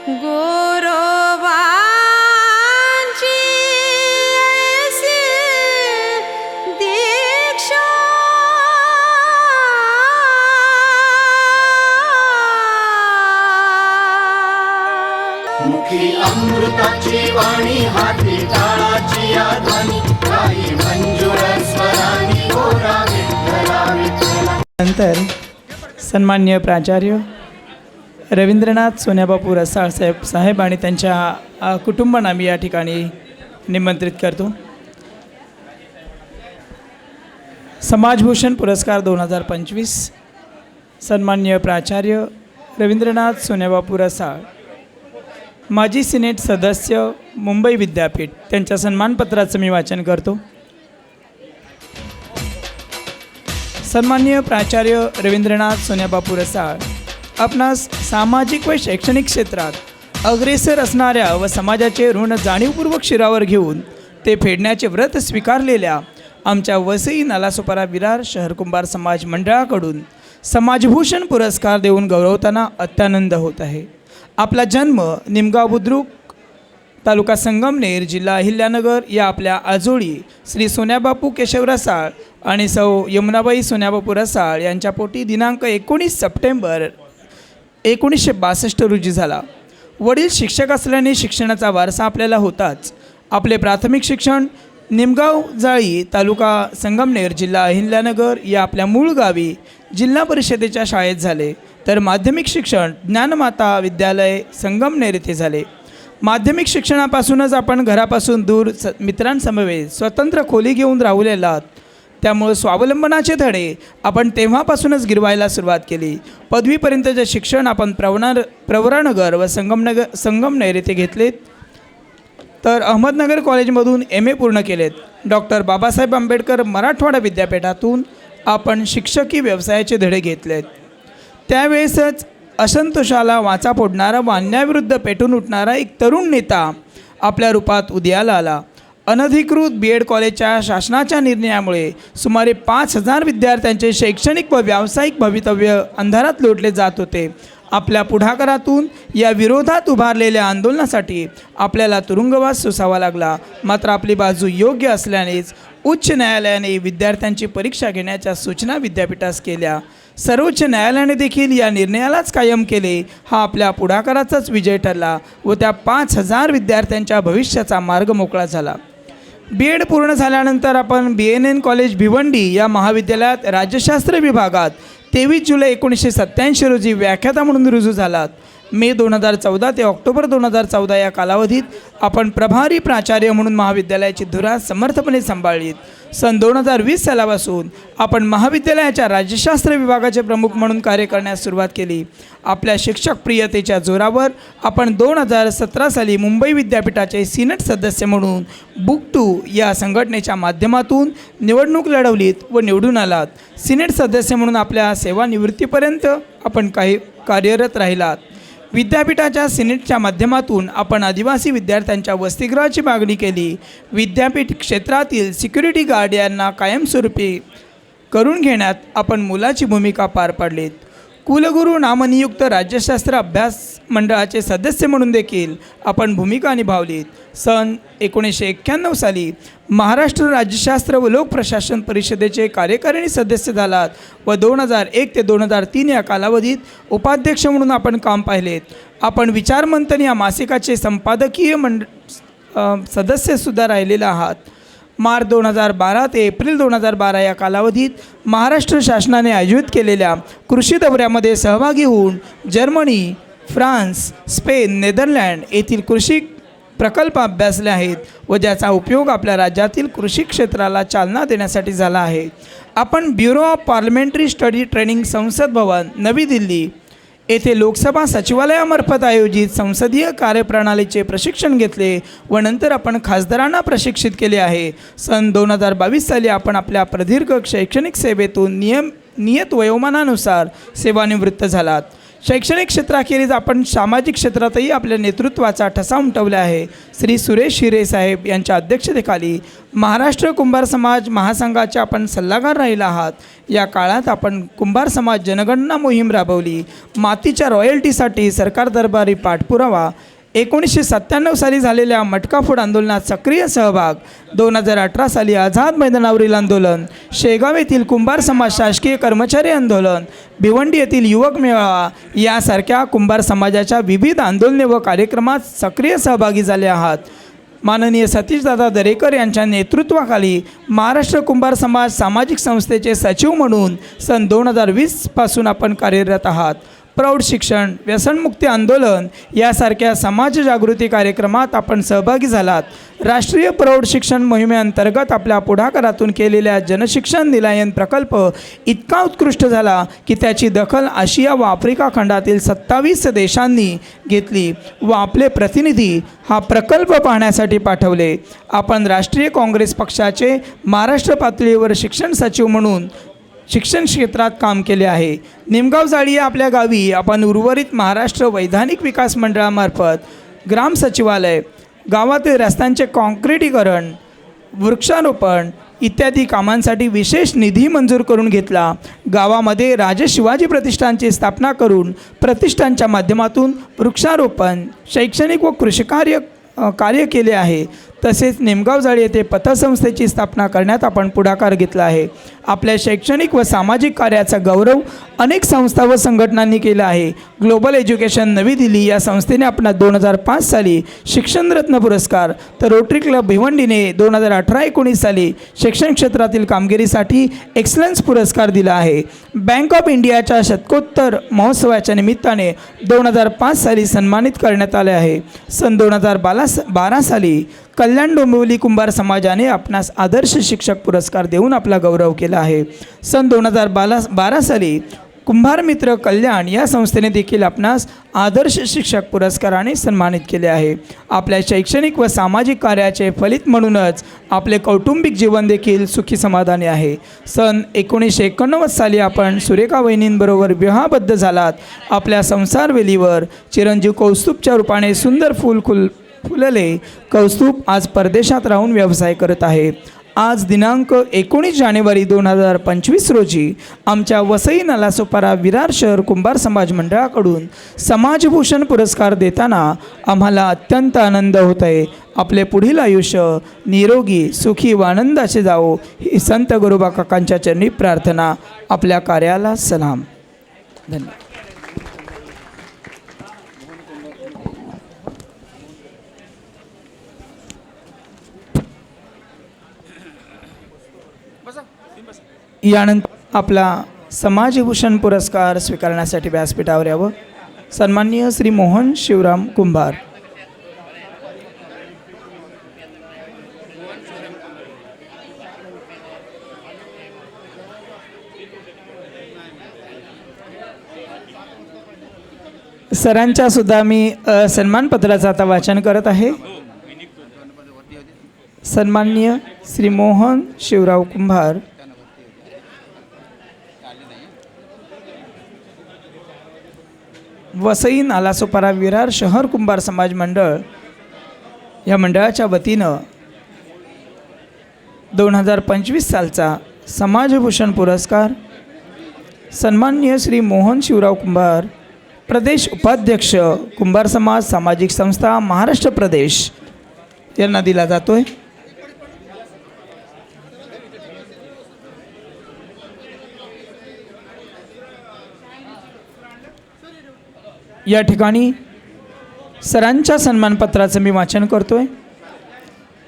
गोरोबांची ऐसी दीक्षा मुखी अमृताची वाणी, हाती टाळाची आधानी, काही मंजूळ स्वरानी गोरा विठ्ठला विठ्ठला. नंतर सन्माननीय प्राचार्य रवींद्रनाथ सोन्याबापू रसाळ साहेब आणि त्यांच्या कुटुंबांना मी या ठिकाणी निमंत्रित करतो. समाजभूषण पुरस्कार 2025 सन्माननीय प्राचार्य रवींद्रनाथ सोन्याबापू रसाळ, माजी सिनेट सदस्य मुंबई विद्यापीठ, त्यांच्या सन्मानपत्राचं मी वाचन करतो. सन्माननीय प्राचार्य रवींद्रनाथ सोन्याबापू रसाळ, आपणास सामाजिक व शैक्षणिक क्षेत्रात अग्रेसर असणाऱ्या व समाजाचे ऋण जाणीवपूर्वक शिरावर घेऊन ते फेडण्याचे व्रत स्वीकारलेल्या आमच्या वसई नालासोपारा विरार शहर कुंभार समाज मंडळाकडून समाजभूषण पुरस्कार देऊन गौरवताना अत्यानंद होत आहे. आपला जन्म निमगाव बुद्रुक, तालुका संगमनेर, जिल्हा अहिल्यानगर या आपल्या आजोळी श्री सोन्याबापू केशव रसाळ आणि सौ यमुनाबाई सोन्याबापू रसाळ यांच्या पोटी दिनांक 19 सप्टेंबर 1962 रोजी झाला. वडील शिक्षक असल्याने शिक्षणाचा वारसा आपल्याला होताच. आपले प्राथमिक शिक्षण निमगाव जाळी, तालुका संगमनेर, जिल्हा अहिल्यानगर या आपल्या मूळ गावी जिल्हा परिषदेच्या शाळेत झाले. तर माध्यमिक शिक्षण ज्ञानमाता विद्यालय संगमनेर येथे झाले. माध्यमिक शिक्षणापासूनच आपण घरापासून दूर मित्रांसमवेत स्वतंत्र खोली घेऊन राहुलेलात. त्यामुळे स्वावलंबनाचे धडे आपण तेव्हापासूनच गिरवायला सुरुवात केली. पदवीपर्यंतचे शिक्षण आपण प्रवरानगर व संगमनेर येथे घेतलेत. तर अहमदनगर कॉलेजमधून MA पूर्ण केलेत. डॉक्टर बाबासाहेब आंबेडकर मराठवाडा विद्यापीठातून आपण शिक्षकी व्यवसायाचे धडे घेतलेत. त्यावेळेसच असंतोषाला वाचा फोडणारा व अन्यायाविरुद्ध पेटून उठणारा एक तरुण नेता आपल्या रूपात उदयाला आला. अनधिकृत BEd कॉलेजच्या शासनाच्या निर्णयामुळे सुमारे 5,000 विद्यार्थ्यांचे शैक्षणिक व व्यावसायिक भवितव्य अंधारात लोटले जात होते. आपल्या पुढाकारातून या विरोधात उभारलेल्या आंदोलनासाठी आपल्याला तुरुंगवास सोसावा लागला. मात्र आपली बाजू योग्य असल्यानेच उच्च न्यायालयाने विद्यार्थ्यांची परीक्षा घेण्याच्या सूचना विद्यापीठास केल्या. सर्वोच्च न्यायालयाने देखील या निर्णयालाच कायम केले. हा आपल्या पुढाकाराचाच विजय ठरला व त्या 5,000 विद्यार्थ्यांच्या भविष्याचा मार्ग मोकळा झाला. BEd पूर्ण झाल्यानंतर आपण BNN कॉलेज भिवंडी या महाविद्यालयात राज्यशास्त्र विभागात 23 जुलै 1987 रोजी व्याख्याता म्हणून रुजू झालात. मे 2014 ते ऑक्टोबर 2014 या कालावधीत आपण प्रभारी प्राचार्य म्हणून महाविद्यालयाची धुरा समर्थपणे सांभाळलीत. सन 2020 सालापासून आपण महाविद्यालयाच्या राज्यशास्त्र विभागाचे प्रमुख म्हणून कार्य करण्यास सुरुवात केली. आपल्या शिक्षक प्रियतेच्या जोरावर आपण 2017 साली मुंबई विद्यापीठाचे सिनेट सदस्य म्हणून बुक 2 या संघटनेच्या माध्यमातून निवडणूक लढवलीत व निवडून आलात. सिनेट सदस्य म्हणून आपल्या सेवानिवृत्तीपर्यंत आपण कार्यरत राहिलात. विद्यापीठाच्या सिनेटच्या माध्यमातून आपण आदिवासी विद्यार्थ्यांच्या वसतिगृहाची मागणी केली. विद्यापीठ क्षेत्रातील सिक्युरिटी गार्ड यांना कायमस्वरूपी करून घेण्यात आपण मोलाची भूमिका पार पाडलीत. कुलगुरू नामनियुक्त राज्यशास्त्र अभ्यास मंडळाचे सदस्य म्हणून देखील आपण भूमिका निभावलीत. सन 1991 साली महाराष्ट्र राज्यशास्त्र व लोकप्रशासन परिषदेचे कार्यकारिणी सदस्य झालात व 2001 ते 2003 या कालावधीत उपाध्यक्ष म्हणून आपण काम पाहिलेत. आपण विचारमंथन या मासिकाचे संपादकीय सदस्यसुद्धा राहिलेले आहात. मार्च 2012 ते एप्रिल 2012 या कालावधीत महाराष्ट्र शासनाने आयोजित केलेल्या कृषी दौऱ्यामध्ये सहभागी होऊन जर्मनी, फ्रान्स, स्पेन, नेदरलँड येथील कृषी प्रकल्प अभ्यासले आहेत व ज्याचा उपयोग आपल्या राज्यातील कृषी क्षेत्राला चालना देण्यासाठी झाला आहे. आपण bureau of parliamentary study training संसद भवन नवी दिल्ली येथे लोकसभा सचिवालयामार्फत आयोजित संसदीय कार्यप्रणालीचे प्रशिक्षण घेतले व नंतर आपण खासदारांना प्रशिक्षित केले आहे. सन 2022 साली आपण आपल्या प्रदीर्घ शैक्षणिक सेवेतून नियत वयोमानानुसार सेवानिवृत्त झालात. शैक्षणिक क्षेत्राखेरीज आपण सामाजिक क्षेत्रातही आपल्या नेतृत्वाचा ठसा उमटवला आहे. श्री सुरेश हिरे साहेब यांच्या अध्यक्षतेखाली महाराष्ट्र कुंभार समाज महासंघाचे आपण सल्लागार राहिला आहात. या काळात आपण कुंभार समाज जनगणना मोहीम राबवली. मातीच्या रॉयल्टीसाठी सरकार दरबारी पाठपुरावा, 1997 साली झालेल्या मटकाफोड आंदोलनात सक्रिय सहभाग, 2018 साली आझाद मैदानावरील आंदोलन, शेगाव येथील कुंभार समाज शासकीय कर्मचारी आंदोलन, भिवंडी येथील युवक मेळावा यासारख्या कुंभार समाजाच्या विविध आंदोलने व कार्यक्रमात सक्रिय सहभागी झाले आहात. माननीय सतीशदादा दरेकर यांच्या नेतृत्वाखाली महाराष्ट्र कुंभार समाज सामाजिक संस्थेचे सचिव म्हणून सन 2020 पासून आपण कार्यरत आहात. प्रौढ शिक्षण, व्यसनमुक्ती आंदोलन यासारख्या समाज जागृती कार्यक्रमात आपण सहभागी झालात. राष्ट्रीय प्रौढ शिक्षण मोहिमेअंतर्गत आपल्या पुढाकारातून केलेल्या जनशिक्षण निलायन प्रकल्प इतका उत्कृष्ट झाला की त्याची दखल आशिया व आफ्रिका खंडातील 27 देशांनी घेतली व आपले प्रतिनिधी हा प्रकल्प पाहण्यासाठी पाठवले. आपण राष्ट्रीय काँग्रेस पक्षाचे महाराष्ट्र पातळीवर शिक्षण सचिव म्हणून शिक्षण क्षेत्रात काम केले आहे. निमगाव जाळी या आपल्या गावी आपण उर्वरित महाराष्ट्र वैधानिक विकास मंडळामार्फत ग्राम सचिवालय, गावातील रस्त्यांचे काँक्रिटीकरण, वृक्षारोपण इत्यादी कामांसाठी विशेष निधी मंजूर करून घेतला. गावामध्ये राजे शिवाजी प्रतिष्ठानची स्थापना करून प्रतिष्ठानच्या माध्यमातून वृक्षारोपण, शैक्षणिक व कृषी कार्य केले आहे. तसेच निमगाव जाळी येथे पतसंस्थेची स्थापना करण्यात आपण पुढाकार घेतला आहे. आपल्या शैक्षणिक व सामाजिक कार्याचा गौरव अनेक संस्था व संघटनांनी केला आहे. ग्लोबल एज्युकेशन नवी दिल्ली या संस्थेने आपणास 2005 साली शिक्षणरत्न पुरस्कार, तर रोटरी क्लब भिवंडीने 2018-19 साली शिक्षण क्षेत्रातील कामगिरीसाठी एक्सलन्स पुरस्कार दिला आहे. बँक ऑफ इंडियाच्या शतकोत्तर महोत्सवाच्या निमित्ताने 2005 साली सन्मानित करण्यात आले आहे. सन 2012 साली कल्याण डोंबिवली कुंभार समाजाने आपणास आदर्श शिक्षक पुरस्कार देऊन आपला गौरव केला आहे. सन 2012 साली कुंभार मित्र कल्याण या संस्थेने देखील आपणास आदर्श शिक्षक पुरस्काराने सन्मानित केले आहे. आपल्या शैक्षणिक व सामाजिक कार्याचे फलित म्हणूनच आपले कौटुंबिक जीवन देखील सुखी समाधानी आहे. सन 1989 साली आपण सुरेखा वहिनींबरोबर विवाहबद्ध झालात. आपल्या संसारवेलीवर चिरंजीव कौस्तुभच्या रूपाने सुंदर फुलले कौस्तुभ आज परदेशात राहून व्यवसाय करत आहे. आज दिनांक 19 जानेवारी 2025 रोजी आमच्या वसई नालासोपारा विरार शहर कुंभार समाज मंडळाकडून समाजभूषण पुरस्कार देताना आम्हाला अत्यंत आनंद होत आहे. आपले पुढील आयुष्य निरोगी सुखी व आनंदाचे जावो ही संत गुरुबा काकांच्या चरणी प्रार्थना. आपल्या कार्याला सलाम. धन्यवाद. यानंतर आपला समाजभूषण पुरस्कार स्वीकारण्यासाठी व्यासपीठावर यावं सन्माननीय श्री मोहन शिवराम कुंभार. सरांच्या सुद्धा मी सन्मानपत्राचं आता वाचन करत आहे. सन्माननीय श्री मोहन शिवराव कुंभार, वसई नालासोपारा विरार शहर कुंभार समाज मंडळ या मंडळाच्या वतीनं 2025 सालचा समाजभूषण पुरस्कार सन्माननीय श्री मोहन शिवराव कुंभार, प्रदेश उपाध्यक्ष कुंभार समाज सामाजिक संस्था महाराष्ट्र प्रदेश यांना दिला जातोय. या ठिकाणी सरांच्या सन्मानपत्राचं मी वाचन करतोय.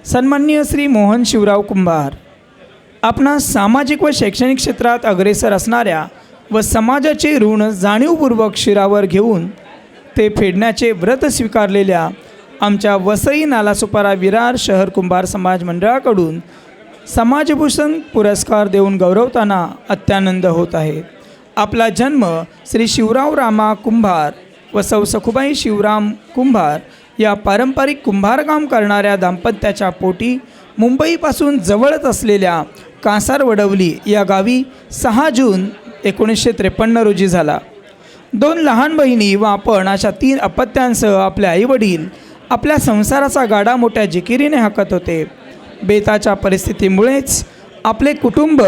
सन्माननीय श्री मोहन शिवराव कुंभार, आपणास सामाजिक व शैक्षणिक क्षेत्रात अग्रेसर असणाऱ्या व समाजाचे ऋण जाणीवपूर्वक शिरावर घेऊन ते फेडण्याचे व्रत स्वीकारलेल्या आमच्या वसई नालासोपारा विरार शहर कुंभार समाज मंडळाकडून समाजभूषण पुरस्कार देऊन गौरवताना अत्यानंद होत आहे. आपला जन्म श्री शिवराव रामा कुंभार व सौ सखुबाई शिवराम कुंभार या पारंपरिक कुंभारकाम करणाऱ्या दाम्पत्याच्या पोटी मुंबईपासून जवळच असलेल्या कासारवडवली या गावी 6 जून 1953 रोजी झाला. 2 लहान बहिणी व आपण अशा 3 अपत्यांसह आपले आईवडील आपल्या संसाराचा गाडा मोठ्या जिकिरीने हाकत होते. बेताच्या परिस्थितीमुळेच आपले कुटुंब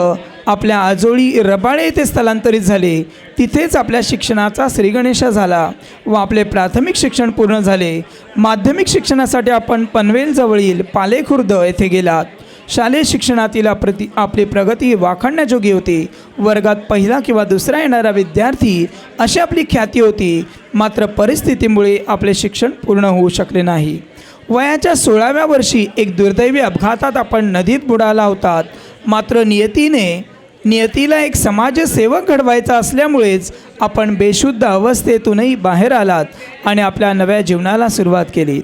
आपल्या आजोळी रबाळे येथे स्थलांतरित झाले. तिथेच आपल्या शिक्षणाचा श्रीगणेशा झाला व आपले प्राथमिक शिक्षण पूर्ण झाले. माध्यमिक शिक्षणासाठी आपण पनवेलजवळील पालेखुर्द येथे गेलात. शालेय शिक्षणातील आपली प्रगती वाखाणण्याजोगी होती. वर्गात पहिला किंवा दुसरा येणारा विद्यार्थी अशी आपली ख्याती होती. मात्र परिस्थितीमुळे आपले शिक्षण पूर्ण होऊ शकले नाही. वयाच्या 16व्या वर्षी एक दुर्दैवी अपघातात आपण नदीत बुडाला होतात. मात्र नियतीला एक समाजसेवक घडवायचा असल्यामुळेच आपण बेशुद्ध अवस्थेतूनही बाहेर आलात आणि आपल्या नव्या जीवनाला सुरुवात केली.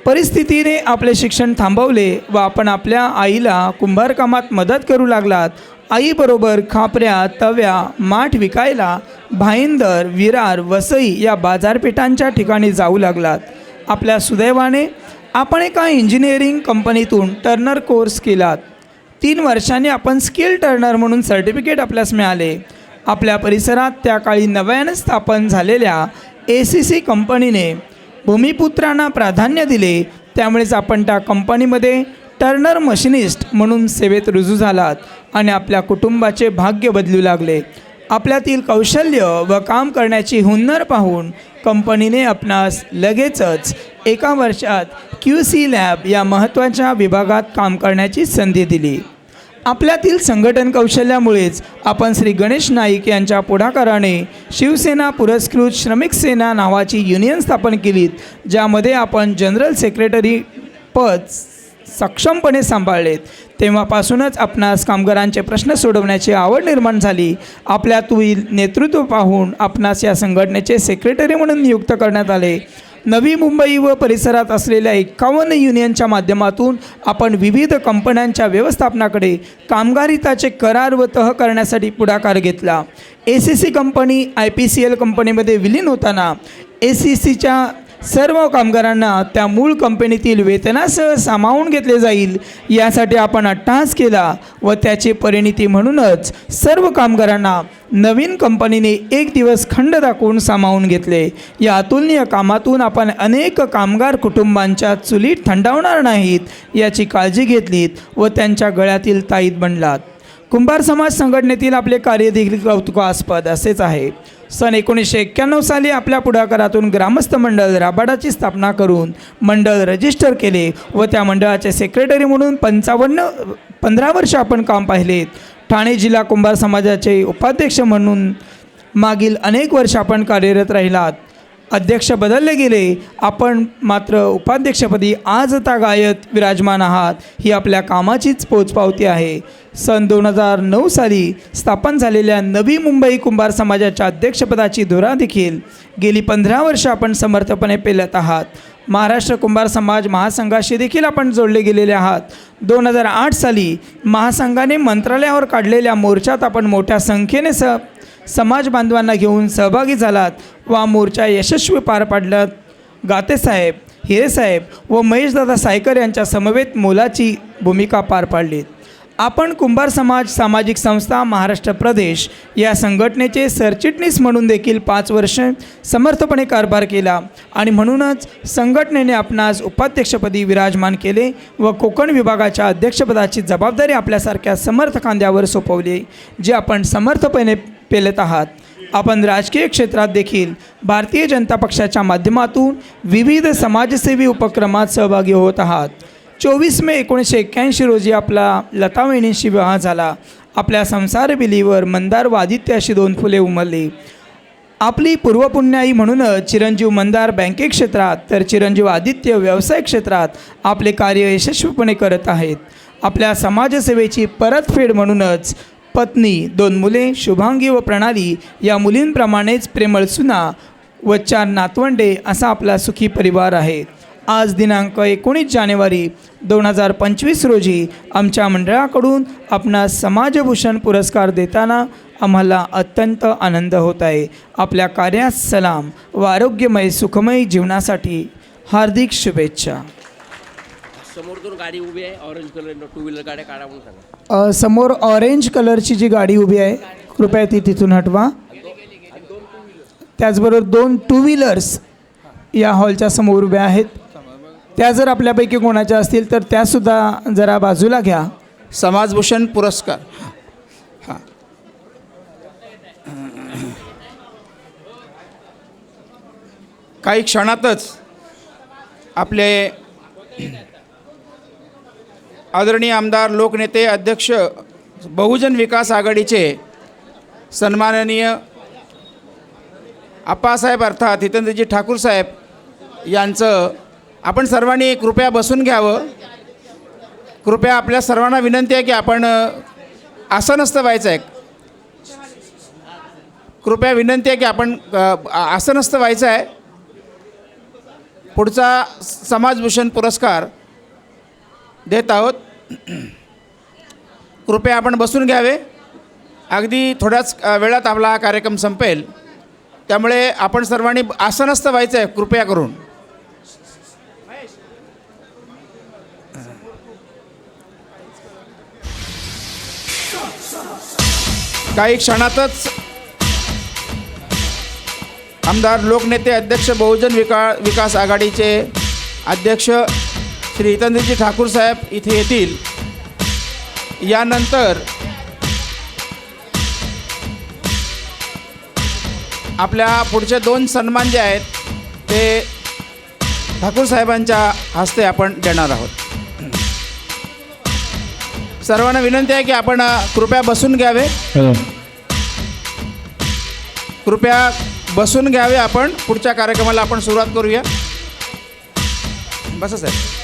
परिस्थितीने आपले शिक्षण थांबवले व आपण आपल्या आईला कुंभारकामात मदत करू लागलात. आईबरोबर खापऱ्या, तव्या, माठ विकायला भाईंदर, विरार, वसई या बाजारपेठांच्या ठिकाणी जाऊ लागलात. आपल्या सुदैवाने आपण एका इंजिनिअरिंग कंपनीतून टर्नर कोर्स केलात. 3 वर्षांनी आपण स्किल टर्नर म्हणून सर्टिफिकेट आपल्यास मिळाले. आपल्या परिसरात त्या काळी नव्याने स्थापन झालेल्या ACC कंपनीने भूमिपुत्रांना प्राधान्य दिले. त्यामुळेच आपण त्या कंपनीमध्ये टर्नर मशिनिस्ट म्हणून सेवेत रुजू झालात आणि आपल्या कुटुंबाचे भाग्य बदलू लागले. आपल्यातील कौशल्य व काम करण्याची हुन्नर पाहून कंपनीने आपणास लगेचच 1 वर्षात QC लॅब या महत्त्वाच्या विभागात काम करण्याची संधी दिली. आपल्यातील संघटन कौशल्यामुळेच आपण श्री गणेश नाईक यांच्या पुढाकाराने शिवसेना पुरस्कृत श्रमिक सेना नावाची युनियन स्थापन केलीत, ज्यामध्ये आपण जनरल सेक्रेटरी पद सक्षमपणे सांभाळलेत. तेव्हापासूनच आपणास कामगारांचे प्रश्न सोडवण्याची आवड निर्माण झाली. आपल्यातील नेतृत्व पाहून आपणास या संघटनेचे सेक्रेटरी म्हणून नियुक्त करण्यात आले. नवी मुंबई व परिसरात असलेल्या 51 युनियनच्या माध्यमातून आपण विविध कंपन्यांच्या व्यवस्थापनाकडे कामगार हिताचे करार व तह करण्यासाठी पुढाकार घेतला. ACC कंपनी IPCL कंपनीमध्ये विलीन होताना ACCच्या सर्व कामगारांना त्या मूळ कंपनीतील वेतनासह सामावून घेतले जाईल यासाठी आपण अट्टहास केला व त्याची परिणिती म्हणूनच सर्व कामगारांना नवीन कंपनीने 1 दिवस खंड दाखवून सामावून घेतले. या अतुलनीय कामातून आपण अनेक कामगार कुटुंबांच्या चुलीत थंडावणार नाहीत याची काळजी घेतलीत व त्यांच्या गळ्यातील ताईत बनलात. कुंभार समाज संघटनेतील आपले कार्य देखील कौतुकास्पद असेच आहे. सन 1991 साली आपल्या पुढाकारातून ग्रामस्थ मंडळ राबाडाची स्थापना करून मंडळ रजिस्टर केले व त्या मंडळाचे सेक्रेटरी म्हणून 15 वर्ष आपण काम पाहिलेत. ठाणे जिल्हा कुंभार समाजाचे उपाध्यक्ष म्हणून मागील अनेक वर्ष आपण कार्यरत राहिलात. अध्यक्ष बदलले गेले, आपण मात्र उपाध्यक्षपदी आजतागायत विराजमान आहात. ही आपल्या कामाचीच पोचपावती आहे. सन 2009 साली स्थापन झालेल्या नवी मुंबई कुंभार समाजाच्या अध्यक्षपदाची धुरा देखील गेली 15 वर्ष आपण समर्थपणे पेलत आहात. महाराष्ट्र कुंभार समाज महासंघाशी देखील आपण जोडले गेलेले आहात. 2008 साली महासंघाने मंत्रालयावर काढलेल्या मोर्चात आपण मोठ्या संख्येने समाज बांधवांना घेऊन सहभागी झालात व मोर्चा यशस्वी पार पाडलात. गातेसाहेब, हिरेसाहेब व महेशदादा सायकर यांच्या समवेत मोलाची भूमिका पार पाडलीत. आपण कुंभार समाज सामाजिक संस्था महाराष्ट्र प्रदेश या संघटनेचे सरचिटणीस म्हणून देखील 5 वर्ष समर्थपणे कारभार केला आणि म्हणूनच संघटनेने आपणास उपाध्यक्षपदी विराजमान केले व कोकण विभागाच्या अध्यक्षपदाची जबाबदारी आपल्यासारख्या समर्थ खांद्यावर सोपवली, जे आपण समर्थपणे पेलत आहात. आपण राजकीय क्षेत्रात देखील भारतीय जनता पक्षाच्या माध्यमातून विविध समाजसेवी उपक्रमात सहभागी होत आहात. 24 मे 1981 रोजी आपला लतावहिनींशी विवाह झाला. आपल्या संसारबिलीवर मंदार व आदित्य अशी 2 फुले उमलली. आपली पूर्वपुण्याई म्हणूनच चिरंजीव मंदार बँके क्षेत्रात तर चिरंजीव आदित्य व्यवसाय क्षेत्रात आपले कार्य यशस्वीपणे करत आहेत. आपल्या समाजसेवेची परतफेड म्हणूनच पत्नी, 2 मुले शुभांगी व प्रणाली या मुलींप्रमाणेच प्रेमळ सुना व 4 नातवंडे असा आपला सुखी परिवार आहे. आज दिनांक 19 जानेवारी 2025 रोजी आमच्या मंडळाकडून आपणास समाजभूषण पुरस्कार देताना आम्हाला अत्यंत आनंद होत आहे. आपल्या कार्यास सलाम व आरोग्यमय सुखमय जीवनासाठी हार्दिक शुभेच्छा. समोर 2 गाडी उभी आहे, ऑरेंज कलर 2 व्हीलर गाड्या काढा म्हणून सांगा. समोर ऑरेंज कलरची जी गाडी उभी आहे, कृपया ती तिथून हटवा. त्याचबरोबर 2 टू व्हीलर्स या हॉलच्या समोर उभ्या आहेत. त्या जर आपल्यापैकी कोणाच्या असतील तर त्यासुद्धा जरा बाजूला घ्या. समाजभूषण पुरस्कार. हां, काही क्षणातच आपले आदरणीय आमदार, लोकनेते, अध्यक्ष, बहुजन विकास आघाडीचे सन्माननीय आप्पासाहेब अर्थात हितेंद्रजी ठाकूर साहेब यांचं आपण सर्वांनी कृपया बसून घ्यावं. कृपया आपल्या सर्वांना विनंती आहे की आपण आसनस्थ व्हायचं आहे. कृपया विनंती आहे की आपण आसनस्थ व्हायचं आहे. पुढचा समाजभूषण पुरस्कार देत आहोत. कृपया आपण बसून घ्यावे. अगदी थोड्याच वेळात आपला हा कार्यक्रम संपेल, त्यामुळे आपण सर्वांनी आसनस्थ व्हायचं आहे कृपया करून. काही क्षणातच आमदार, लोकनेते, अध्यक्ष, बहुजन विकास आघाडीचे अध्यक्ष श्री हितेंद्रजी ठाकूर साहेब इथे येतील. यानंतर आपल्या पुढचे 2 सन्मान जे आहेत ते ठाकूर साहेबांच्या हस्ते आपण देणार आहोत. सर्वांना विनंती आहे की आपण कृपया बसून घ्यावे. कृपया बसून घ्यावे. आपण पुढच्या कार्यक्रमाला आपण सुरुवात करूया. बसा साहेब.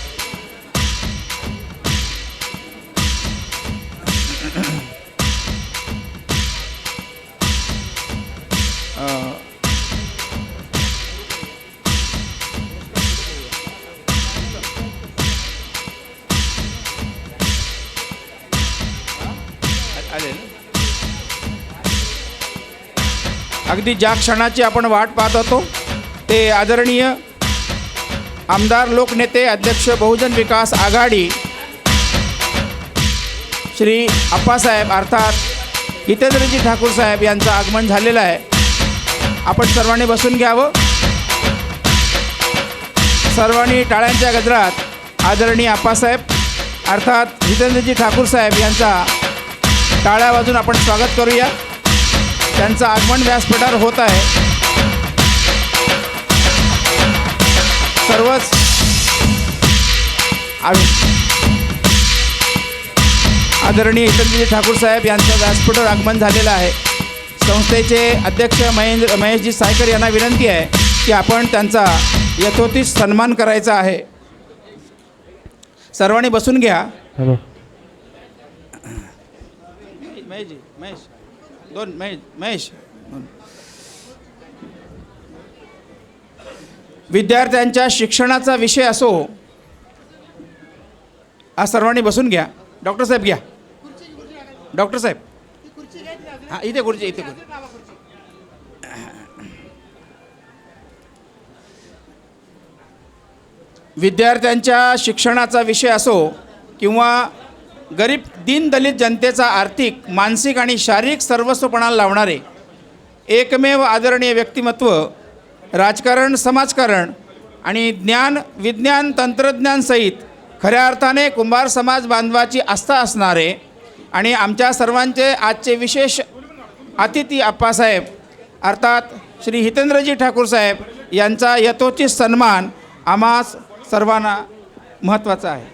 अगदी ज्या क्षणाची आपण वाट पाहत होतो ते आदरणीय आमदार, लोकनेते, अध्यक्ष, बहुजन विकास आघाडी श्री आप्पासाहेब अर्थात हितेंद्रजी ठाकूर साहेब यांचं आगमन झालेलं आहे. आपण सर्वांनी बसून घ्यावं. सर्वांनी टाळ्यांच्या गजरात आदरणीय आप्पासाहेब अर्थात हितेंद्रजी ठाकूर साहेब यांचा टाळ्या वाजून आपण स्वागत करूया. त्यांचं आगमन व्यासपीठावर होत आहे. सर्वच आदरणीय हितेंद्रजी ठाकूर साहेब यांचं व्यासपीठावर आगमन झालेलं आहे. संस्थेचे अध्यक्ष महेशजी सायकर यांना विनंती आहे की आपण त्यांचा यथोचित सन्मान करायचा आहे. सर्वांनी बसून घ्या. महेश विद्यार्थ्यांच्या शिक्षणाचा विषय असो. आज सर्वांनी बसून घ्या. डॉक्टर साहेब घ्या. डॉक्टर साहेब हां, इथे खुर्ची. विद्यार्थ्यांच्या शिक्षणाचा विषय असो किंवा गरीब दीनदलित जनतेचा आर्थिक, मानसिक आणि शारीरिक सर्वस्वपणाला लावणारे एकमेव आदरणीय व्यक्तिमत्व, राजकारण, समाजकारण आणि ज्ञान, विज्ञान, तंत्रज्ञान सहित खऱ्या अर्थाने कुंभार समाज बांधवाची आस्था असणारे आणि आमच्या सर्वांचे आजचे विशेष अतिथी आप्पासाहेब अर्थात श्री हितेंद्रजी ठाकूर साहेब यांचा यथोचित सन्मान आम्हा सर्वांना महत्त्वाचा आहे.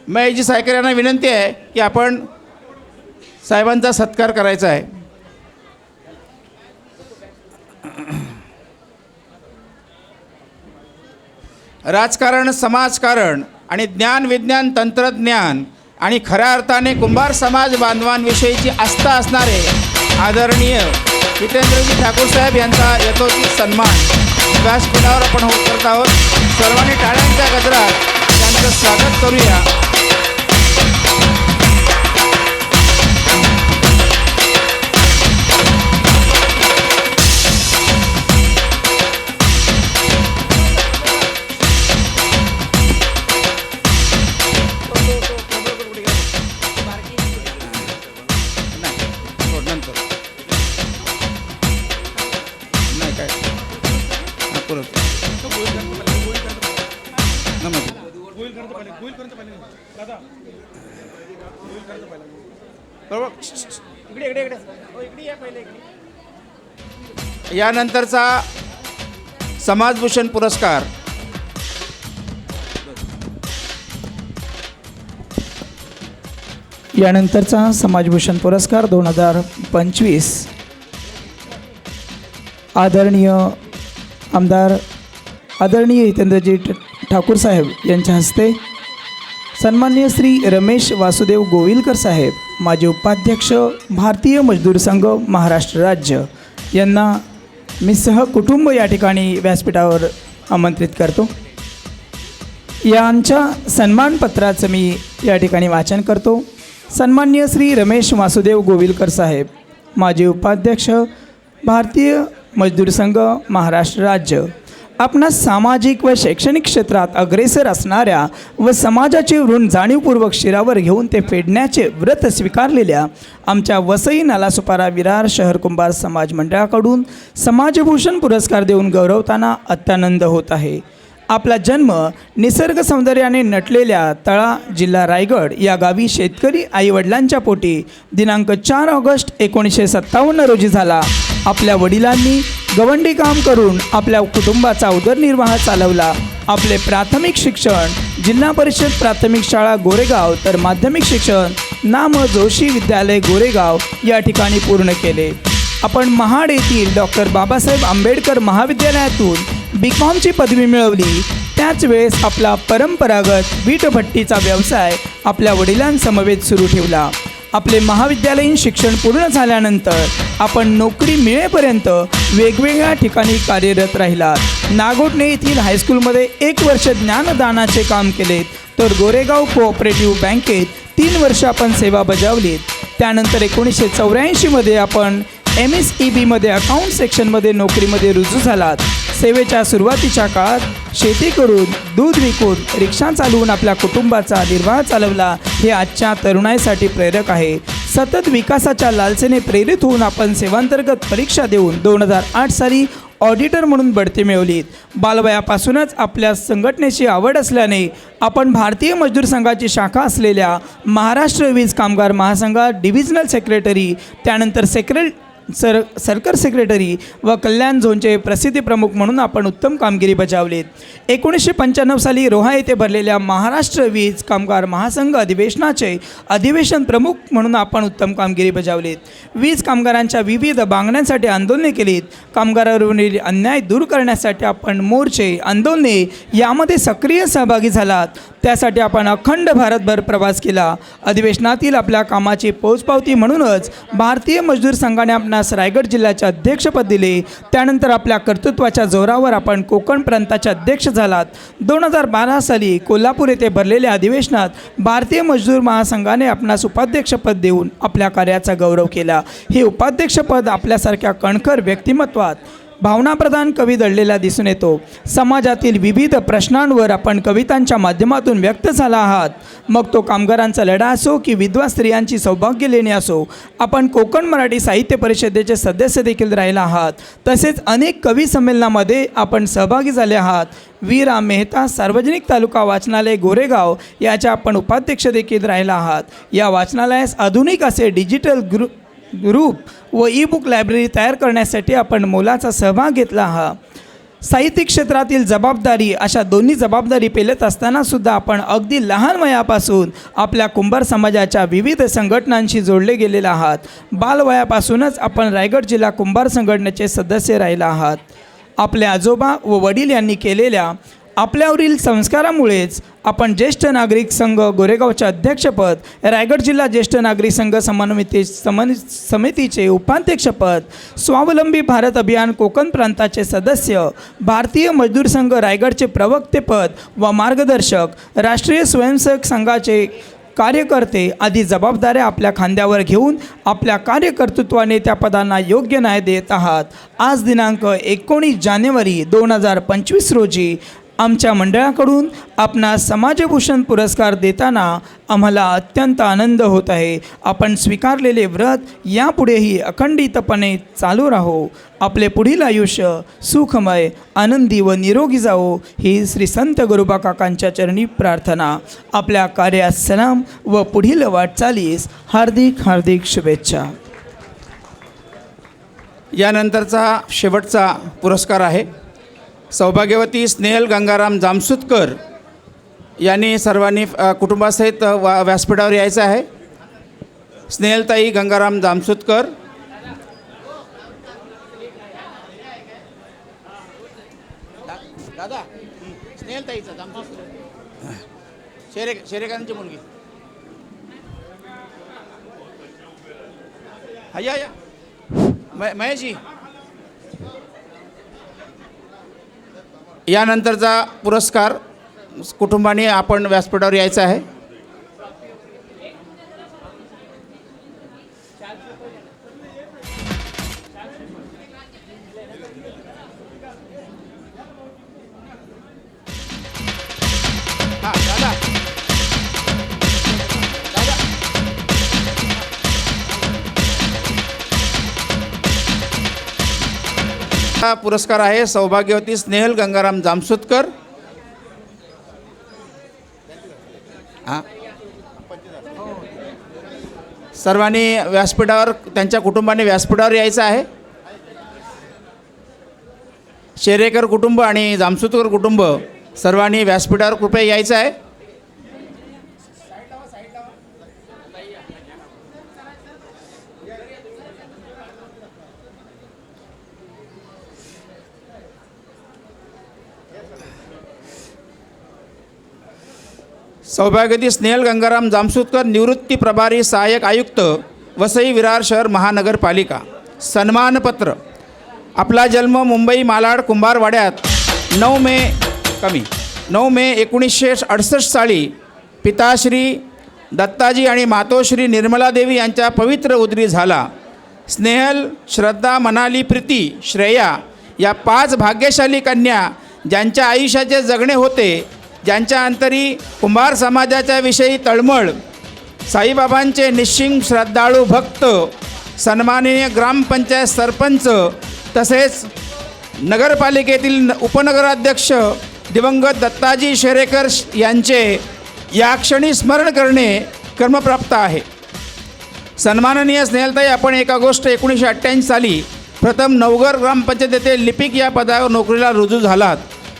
महेशजी सायकर यांना विनंती आहे की आपण साहेबांचा सत्कार करायचा आहे. राजकारण, समाजकारण आणि ज्ञान, विज्ञान, तंत्रज्ञान आणि खऱ्या अर्थाने कुंभार समाज बांधवांविषयीची आस्था असणारे आदरणीय हितेंद्रजी ठाकूर साहेब यांचा यथोचित सन्मान व्यासपीठावर आपण करत आहोत. सर्वांनी टाळ्यांच्या गजरात त्यांचं स्वागत करूया. यानंतरचा समाजभूषण पुरस्कार यानंतरचा समाजभूषण पुरस्कार 2025 आदरणीय आमदार आदरणीय हितेंद्रजी ठाकूर साहेब यांच्या हस्ते सन्माननीय श्री रमेश वासुदेव गोविलकर साहेब माजी उपाध्यक्ष भारतीय मजदूर संघ महाराष्ट्र राज्य यांना मी सहकुटुंब या ठिकाणी व्यासपीठावर आमंत्रित करतो. यांच्या सन्मानपत्राचं मी या ठिकाणी वाचन करतो. सन्माननीय श्री रमेश वासुदेव गोविलकर साहेब माजी उपाध्यक्ष भारतीय मजदूर संघ महाराष्ट्र राज्य, आपणास सामाजिक व शैक्षणिक क्षेत्रात अग्रेसर असणाऱ्या व समाजाचे ऋण जाणीवपूर्वक शिरावर घेऊन ते फेडण्याचे व्रत स्वीकारलेल्या आमच्या वसई नालासोपारा विरार शहर कुंभार समाज मंडळाकडून समाजभूषण पुरस्कार देऊन गौरवताना अत्यानंद होत आहे. आपला जन्म निसर्ग सौंदर्याने नटलेल्या तळा जिल्हा रायगड या गावी शेतकरी आईवडिलांच्या पोटी दिनांक 4 ऑगस्ट 1957 रोजी झाला. आपल्या वडिलांनी गवंडी काम करून आपल्या कुटुंबाचा उदरनिर्वाह चालवला. आपले प्राथमिक शिक्षण जिल्हा परिषद प्राथमिक शाळा गोरेगाव तर माध्यमिक शिक्षण नाम जोशी विद्यालय गोरेगाव या ठिकाणी पूर्ण केले. आपण महाड येथील डॉक्टर बाबासाहेब आंबेडकर महाविद्यालयातून BComची पदवी मिळवली. त्याच वेळेस आपला परंपरागत वीटभट्टीचा व्यवसाय आपल्या वडिलांसमवेत सुरू ठेवला. आपले महाविद्यालयीन शिक्षण पूर्ण झाल्यानंतर आपण नोकरी मिळेपर्यंत वेगवेगळ्या ठिकाणी कार्यरत राहिलात. नागोठणे येथील हायस्कूलमध्ये 1 वर्ष ज्ञानदानाचे काम केले, तर गोरेगाव कोऑपरेटिव्ह बँकेत 3 वर्ष आपण सेवा बजावलीत. त्यानंतर 1984 आपण MSEBमध्ये अकाउंट सेक्शनमध्ये नोकरीमध्ये रुजू झालात. सेवेच्या सुरुवातीच्या काळात शेती करून दूध विकून रिक्षा चालवून आपल्या कुटुंबाचा निर्वाह चालवला. हे आजच्या तरुणाईसाठी प्रेरक आहे. सतत विकासाच्या लालसेने प्रेरित होऊन आपण सेवांतर्गत परीक्षा देऊन 2008 साली ऑडिटर म्हणून बढती मिळवलीत. बालवयापासूनच आपल्या संघटनेची आवड असल्याने आपण भारतीय मजदूर संघाची शाखा असलेल्या महाराष्ट्र वीज कामगार महासंघात डिव्हिजनल सेक्रेटरी, त्यानंतर सर्कल सेक्रेटरी व कल्याण झोनचे प्रसिद्धी प्रमुख म्हणून आपण उत्तम कामगिरी बजावलीत. 1995 साली रोहा येथे भरलेल्या महाराष्ट्र वीज कामगार महासंघ अधिवेशनाचे अधिवेशन प्रमुख म्हणून आपण उत्तम कामगिरी बजावलीत. वीज कामगारांच्या विविध मागण्यांसाठी आंदोलने केलीत. कामगारांवरील अन्याय दूर करण्यासाठी आपण मोर्चे आंदोलने यामध्ये सक्रिय सहभागी झालात. त्यासाठी आपण अखंड भारतभर प्रवास केला. अधिवेशनातील आपल्या कामाची पोचपावती म्हणूनच भारतीय मजदूर संघाने आपणास रायगड जिल्ह्याचे अध्यक्षपद दिले. त्यानंतर आपल्या कर्तृत्वाच्या जोरावर आपण कोकण प्रांताचे अध्यक्ष झालात. 2012 साली कोल्हापूर येथे भरलेल्या अधिवेशनात भारतीय मजदूर महासंघाने आपणास उपाध्यक्षपद देऊन आपल्या कार्याचा गौरव केला. हे उपाध्यक्षपद आपल्यासारख्या कणखर व्यक्तिमत्वात भावनाप्रधान कवी दडलेला दिसून येतो. समाजातील विविध प्रश्नांवर आपण कवितांच्या माध्यमातून व्यक्त झाला आहात. मग तो कामगारांचा लढा असो की विधवा स्त्रियांची सौभाग्य लेणी असो. आपण कोकण मराठी साहित्य परिषदेचे सदस्य देखील राहिला आहात. तसेच अनेक कवी संमेलनामध्ये आपण सहभागी झाले आहात. वी रा मेहता सार्वजनिक तालुका वाचनालय गोरेगाव याच्या आपण उपाध्यक्ष देखील राहिला आहात. या वाचनालयास आधुनिक असे डिजिटल ग्रुप व ई-बुक लायब्ररी तयार करण्यासाठी आपण मोलाचा सहभाग घेतला आहात. साहित्यिक क्षेत्रातील जबाबदारी अशा दोन्ही जबाबदारी पेलत असतानासुद्धा आपण अगदी लहान वयापासून आपल्या कुंभार समाजाच्या विविध संघटनांशी जोडले गेलेले आहात. बालवयापासूनच आपण रायगड जिल्हा कुंभार संघटनेचे सदस्य राहिला आहात. आपले आजोबा व वडील यांनी केलेल्या आपल्यावरील संस्कारामुळेच आपण ज्येष्ठ नागरिक संघ गोरेगावचे अध्यक्षपद, रायगड जिल्हा ज्येष्ठ नागरिक संघ समितीचे उपाध्यक्षपद, स्वावलंबी भारत अभियान कोकण प्रांताचे सदस्य, भारतीय मजदूर संघ रायगडचे प्रवक्तेपद व मार्गदर्शक, राष्ट्रीय स्वयंसेवक संघाचे कार्यकर्ते आदी जबाबदाऱ्या आपल्या खांद्यावर घेऊन आपल्या कार्यकर्तृत्वाने त्या पदांना योग्य न्याय देत आहात. आज दिनांक 19 जानेवारी 2025 रोजी आमच्या मंडळाकडून आपणास समाजभूषण पुरस्कार देताना आम्हाला अत्यंत आनंद होत आहे. आपण स्वीकारलेले व्रत यापुढेही अखंडितपणे चालू राहो. आपले पुढील आयुष्य सुखमय, आनंदी व निरोगी जावो ही श्री संत गुरुबा काकांच्या चरणी प्रार्थना. आपल्या कार्यास सलाम व पुढील वाटचालीस हार्दिक हार्दिक शुभेच्छा. यानंतरचा शेवटचा पुरस्कार आहे सौभाग्यवती स्नेहल गंगाराम जामसुतकर यांनी सर्वांनी कुटुंबासहित व्यासपीठावर यायचं आहे. स्नेहलताई गंगाराम जामसुतकर. दादा स्नेहलताईचा जामसुतकर शेरेकरांची मुलगी. या महेशजी. यानंतरचा पुरस्कार कुटुंबाने आपण व्यासपीठावर यायचं आहे. दादा पुरस्कार आहे सौभाग्यवती स्नेहल गंगाराम जामसुतकर. सर्वांनी व्यासपीठावर त्यांच्या कुटुंबाने व्यासपीठावर यायचं आहे. शेरेकर कुटुंब आणि जामसुतकर कुटुंब सर्वांनी व्यासपीठावर कृपया यायचं आहे. सौभाग्यवती स्नेहल गंगाराम जामसुतकर निवृत्ती प्रभारी सहाय्यक आयुक्त वसई विरार शहर महानगरपालिका. सन्मानपत्र. आपला जन्म मुंबई मालाड कुंभारवाड्यात 9 मे 1968 साली पिताश्री दत्ताजी आणि मातोश्री निर्मलादेवी यांच्या पवित्र उदरी झाला. स्नेहल, श्रद्धा, मनाली, प्रीती, श्रेया या 5 भाग्यशाली कन्या ज्यांच्या आयुष्याचे जगणे होते, ज्यांच्या अंतरी कुंभार समाजाच्या विषयी तळमळ, साईबाबांचे निस्सिंग श्रद्धाळू भक्त, सन्माननीय ग्रामपंचायत सरपंच तसेच नगरपालिकेतील उपनगराध्यक्ष दिवंगत दत्ताजी शेरेकर यांचे या क्षणी स्मरण करणे कर्मप्राप्त आहे. सन्माननीय स्नेहलताई, आपण 1 ऑगस्ट 1988 साली प्रथम नवघर ग्रामपंचायत येथे लिपिक या पदावर नोकरीला रुजू झालात.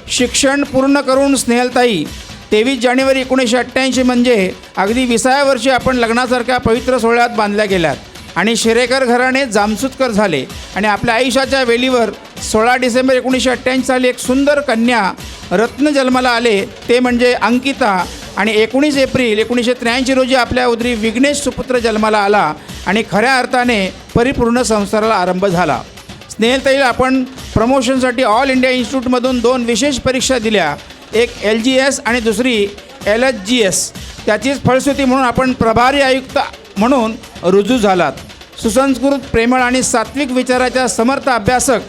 शिक्षण पूर्ण करून स्नेहलताई 23 जानेवारी 1988 म्हणजे अगदी 20व्या वर्षी आपण लग्नासारख्या पवित्र सोहळ्यात बांधल्या गेल्यात आणि शेरेकर घराणे जामसुतकर झाले. आणि आपल्या आयुष्याच्या वेलीवर 16 डिसेंबर 1988 साली एक सुंदर कन्या रत्न जन्माला आले, ते म्हणजे अंकिता. आणि 19 एप्रिल 1983 रोजी आपल्या उदरी विघ्नेश सुपुत्र जन्माला आला आणि खऱ्या अर्थाने परिपूर्ण संसाराला आरंभ झाला. स्नेहलताईला आपण प्रमोशनसाठी ऑल इंडिया इन्स्टिट्यूटमधून 2 विशेष परीक्षा दिल्या, एक LGS आणि दुसरी LHGS. त्याचीच फलश्रुती म्हणून आपण प्रभारी आयुक्त म्हणून रुजू झालात. सुसंस्कृत, प्रेमळ आणि सात्विक विचाराच्या समर्थ अभ्यासक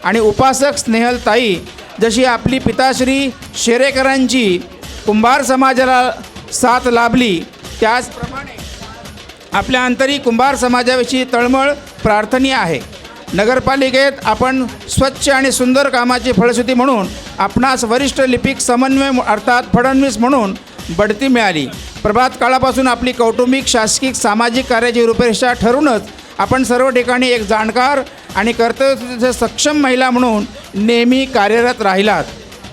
आणि उपासक स्नेहलताई जशी आपली पिताश्री शेरेकरांची कुंभार समाजाला साथ लाभली, त्याचप्रमाणे आपल्या अंतरी कुंभार समाजाविषयी तळमळ प्रार्थनीय आहे. नगरपालिकेत आपण स्वच्छ आणि सुंदर कामाची फलश्रुती म्हणून आपणास वरिष्ठ लिपिक समन्वय अर्थात फडणवीस म्हणून बढती मिळाली. प्रभात काळापासून आपली कौटुंबिक, शासकीय, सामाजिक कार्याची रूपरेषा ठरूनच आपण सर्व ठिकाणी एक जाणकार आणि कर्तव्य सक्षम महिला म्हणून नेहमी कार्यरत राहिलात.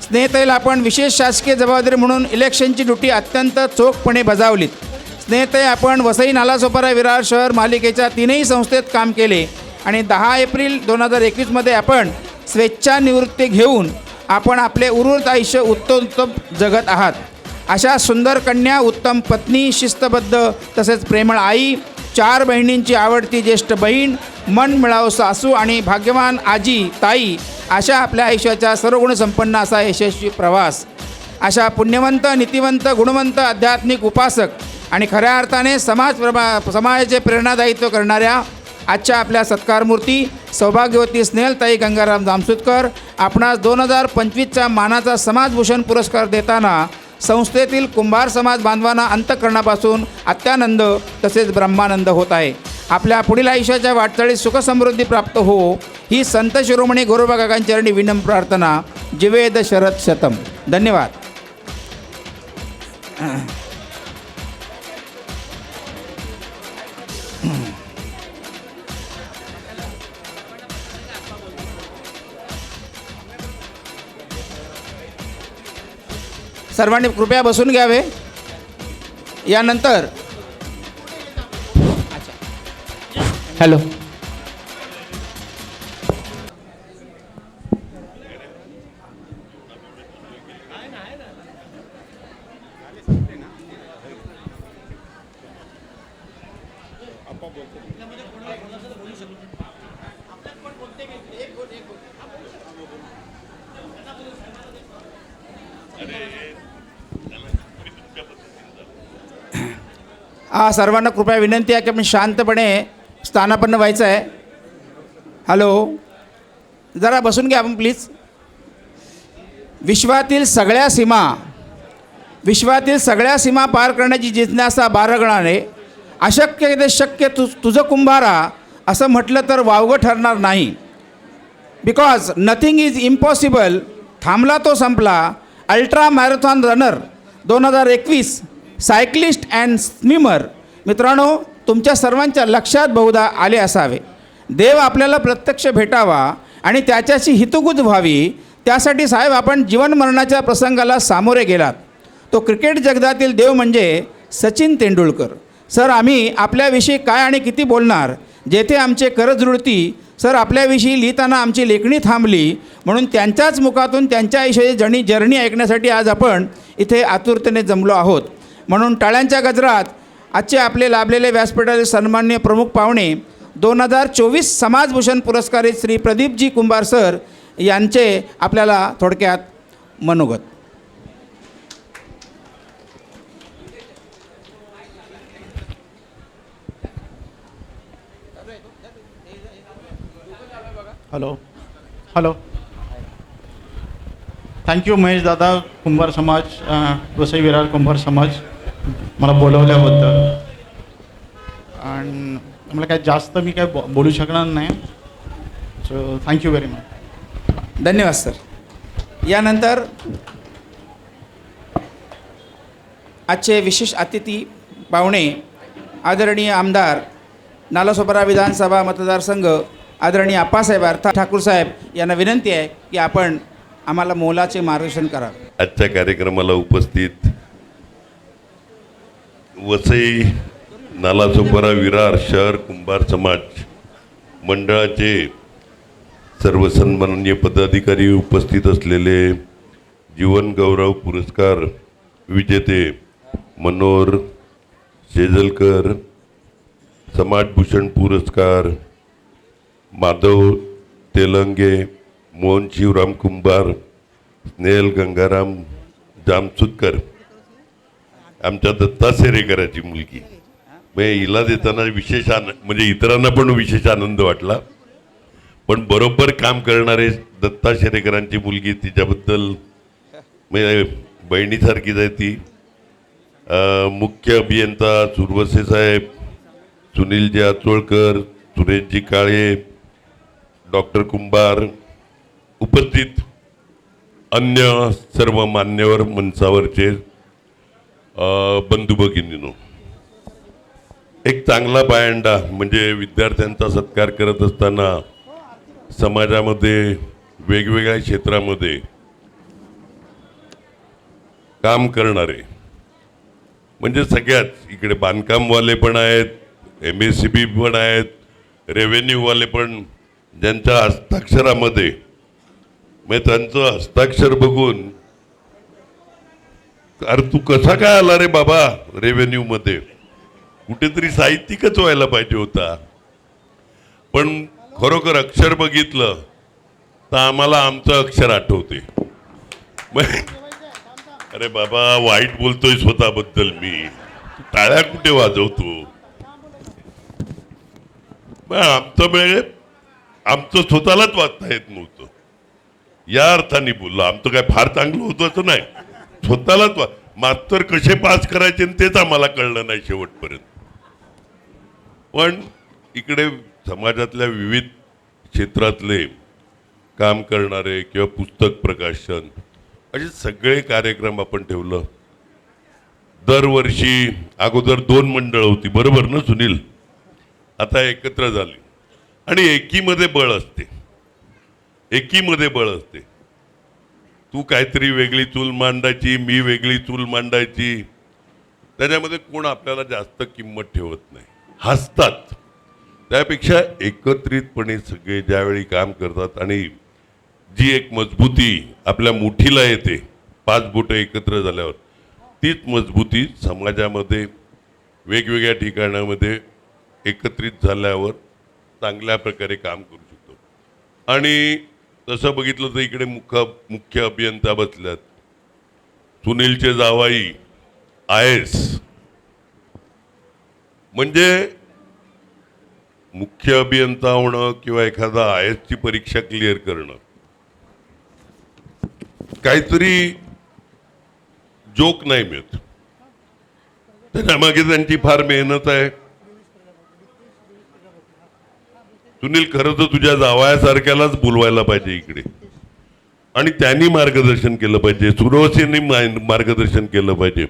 स्नेहताईला आपण विशेष शासकीय जबाबदारी म्हणून इलेक्शनची ड्युटी अत्यंत चोखपणे बजावलीत. स्नेहताई, आपण वसई नालासोपारा विरार शहर मालिकेच्या 3ही संस्थेत काम केले आणि 10 एप्रिल 2021 आपण स्वेच्छानिवृत्ती घेऊन आपण आपले उर्वरित आयुष्य उत्तम जगत आहात. अशा सुंदर कन्या, उत्तम पत्नी, शिस्तबद्ध तसेच प्रेमळ आई, 4 बहिणींची आवडती ज्येष्ठ बहीण, मन मिळावू सासू आणि भाग्यवान आजी ताई, अशा आपल्या आयुष्याच्या सर्वगुणसंपन्न असा यशस्वी प्रवास. अशा पुण्यवंत, नीतिवंत, गुणवंत, आध्यात्मिक उपासक आणि खऱ्या अर्थाने समाजाचे प्रेरणादायित्व करणाऱ्या आजच्या आपल्या सत्कारमूर्ती सौभाग्यवती स्नेहलताई गंगाराम जामसुदकर आपणास 2025चा मानाचा समाजभूषण पुरस्कार देताना संस्थेतील कुंभार समाज बांधवांना अंतःकरणापासून अत्यानंद तसेच ब्रह्मानंद होत आहे. आपल्या पुढील आयुष्याच्या वाटचाळीत सुखसमृद्धी प्राप्त हो ही संत शिरोमणी गोरोबा काकांचरणी विनम्र प्रार्थना. जिवेद शरद शतम. धन्यवाद. सर्वांनी कृपया बसून घ्यावे. यानंतर हॅलो सर्वांना कृपया विनंती आहे की आपण शांतपणे स्थानापन्न व्हायचं आहे. हॅलो जरा बसून घ्या आपण प्लीज. विश्वातील सगळ्या सीमा पार करण्याची जिज्ञासा बाळगणारे अशक्य ते शक्य तुझं कुंभारा असं म्हटलं तर वावगं ठरणार नाही. Because nothing is impossible. थांबला तो संपला. Ultra marathon runner 2021 cyclist and swimmer. मित्रांनो तुमच्या सर्वांच्या लक्षात बहुधा आले असावे. देव आपल्याला प्रत्यक्ष भेटावा आणि त्याच्याशी हितगुज व्हावी त्यासाठी साहेब आपण जीवनमरणाच्या प्रसंगाला सामोरे गेलात. तो क्रिकेट जगतातील देव म्हणजे सचिन तेंडुलकर. सर आम्ही आपल्याविषयी काय आणि किती बोलणार. जेथे आमचे करज रुळती सर आपल्याविषयी लिहिताना आमची लेखणी थांबली. म्हणून त्यांच्याच मुखातून त्यांच्या आयुष्याची जर्नी ऐकण्यासाठी आज आपण इथे आतुरतेने जमलो आहोत. म्हणून टाळ्यांच्या गजरात आजचे आपले लाभलेले व्यासपीठातील सन्माननीय प्रमुख पाहुणे 2024 समाजभूषण पुरस्कारित श्री प्रदीपजी कुंभार सर यांचे आपल्याला थोडक्यात मनोगत. हॅलो थँक्यू महेश दादा. कुंभार समाज वसई विरार कुंभार समाज मला बोलवल्याबद्दल. आणि मला काय जास्त मी काय बोलू शकणार नाही. So thank you very much. धन्यवाद सर. यानंतर आजचे विशेष अतिथी पाहुणे आदरणीय आमदार नालासोपारा विधानसभा मतदारसंघ आदरणीय आप्पासाहेब अर्थात ठाकूर साहेब यांना विनंती आहे की आपण आम्हाला मोलाचे मार्गदर्शन करावे. आजच्या कार्यक्रमाला उपस्थित वसई नालासोपारा विरार शहर कुंभार समाज मंडळाचे सर्व सन्माननीय पदाधिकारी, उपस्थित असलेले जीवन गौरव पुरस्कार विजेते मनोहर शेजलकर, समाजभूषण पुरस्कार माधव तेलंगे, मोहन शिवराम कुंभार, स्नेहल गंगाराम जामसुदकर, आमच्या दत्ता सेरेकराची मुलगी. म्हणजे हिला देताना विशेष म्हणजे इतरांना पण विशेष आनंद वाटला. पण बरोबर काम करणारे दत्ता शेरेकरांची मुलगी, तिच्याबद्दल म्हणजे बहिणीसारखीच आहे ती. मुख्य अभियंता सुरवसे साहेब, सुनीलजी आचोळकर, सुरेशजी काळे, डॉक्टर कुंभार, उपस्थित अन्य सर्व मान्यवर मंचावरचे बंधू भगिनींनो, एक चांगला पायंडा म्हणजे विद्यार्थ्यांचा सत्कार करत असताना समाजामध्ये वेगवेगळ्या क्षेत्रामध्ये काम करणारे म्हणजे सगळ्याच, इकडे बांधकामवाले पण आहेत, MSCB पण आहेत, रेव्हेन्यूवाले पण, ज्यांच्या हस्ताक्षरामध्ये म्हणजे त्यांचं हस्ताक्षर बघून अरे तू कसा काय आला रे बाबा रेव्हेन्यूमध्ये, कुठेतरी साहित्यिकच व्हायला पाहिजे होता. पण खरोखर अक्षर बघितलं तर आम्हाला आमचं अक्षर आठवते. अरे बाबा वाईट बोलतोय स्वतःबद्दल मी, टाळ्या कुठे वाजवतो. आमचं म्हणजे आमचं स्वतःलाच वाचता येत नव्हतं, या अर्थाने बोललो. आमचं काय फार चांगलं होतं असं नाही, स्वतःलाच मास्तर कसे पास करायचे तेच आम्हाला कळलं नाही शेवटपर्यंत. पण इकडे समाजातल्या विविध क्षेत्रातले काम करणारे किंवा पुस्तक प्रकाशन असे सगळे कार्यक्रम आपण ठेवलं. दरवर्षी अगोदर 2 मंडळ होती, बरोबर ना सुनील, आता एकत्र झाली. आणि एकीमध्ये बळ असते, एकीमध्ये बळ असते. तू काहीतरी वेगळी चूल मांडायची, मी वेगळी चूल मांडायची, त्याच्यामध्ये कोण आपल्याला जास्त किंमत ठेवत नाही, हसतात. त्यापेक्षा एकत्रितपणे सगळे ज्यावेळी काम करतात आणि जी एक मजबूती आपल्या मुठीला येते 5 बोटं एकत्र झाल्यावर, तीच मजबूती समाजामध्ये वेगवेगळ्या ठिकाणामध्ये एकत्रित झाल्यावर चांगल्या प्रकारे काम करू शकतो. आणि तसं बघितलं तर इकडे मुख्य अभियंता बसल्यात, सुनीलचे जावाई IAS, म्हणजे मुख्य अभियंता होणं किंवा एखादा IAS ची परीक्षा क्लिअर करणं काहीतरी जोक नाही मिळत, त्याच्यामागे त्यांची फार मेहनत आहे. सुनील, खरं तर तुझ्या जावयासारख्यालाच बोलवायला पाहिजे इकडे, आणि त्यांनी मार्गदर्शन केलं पाहिजे, सुरवसेनी मार्गदर्शन केलं पाहिजे.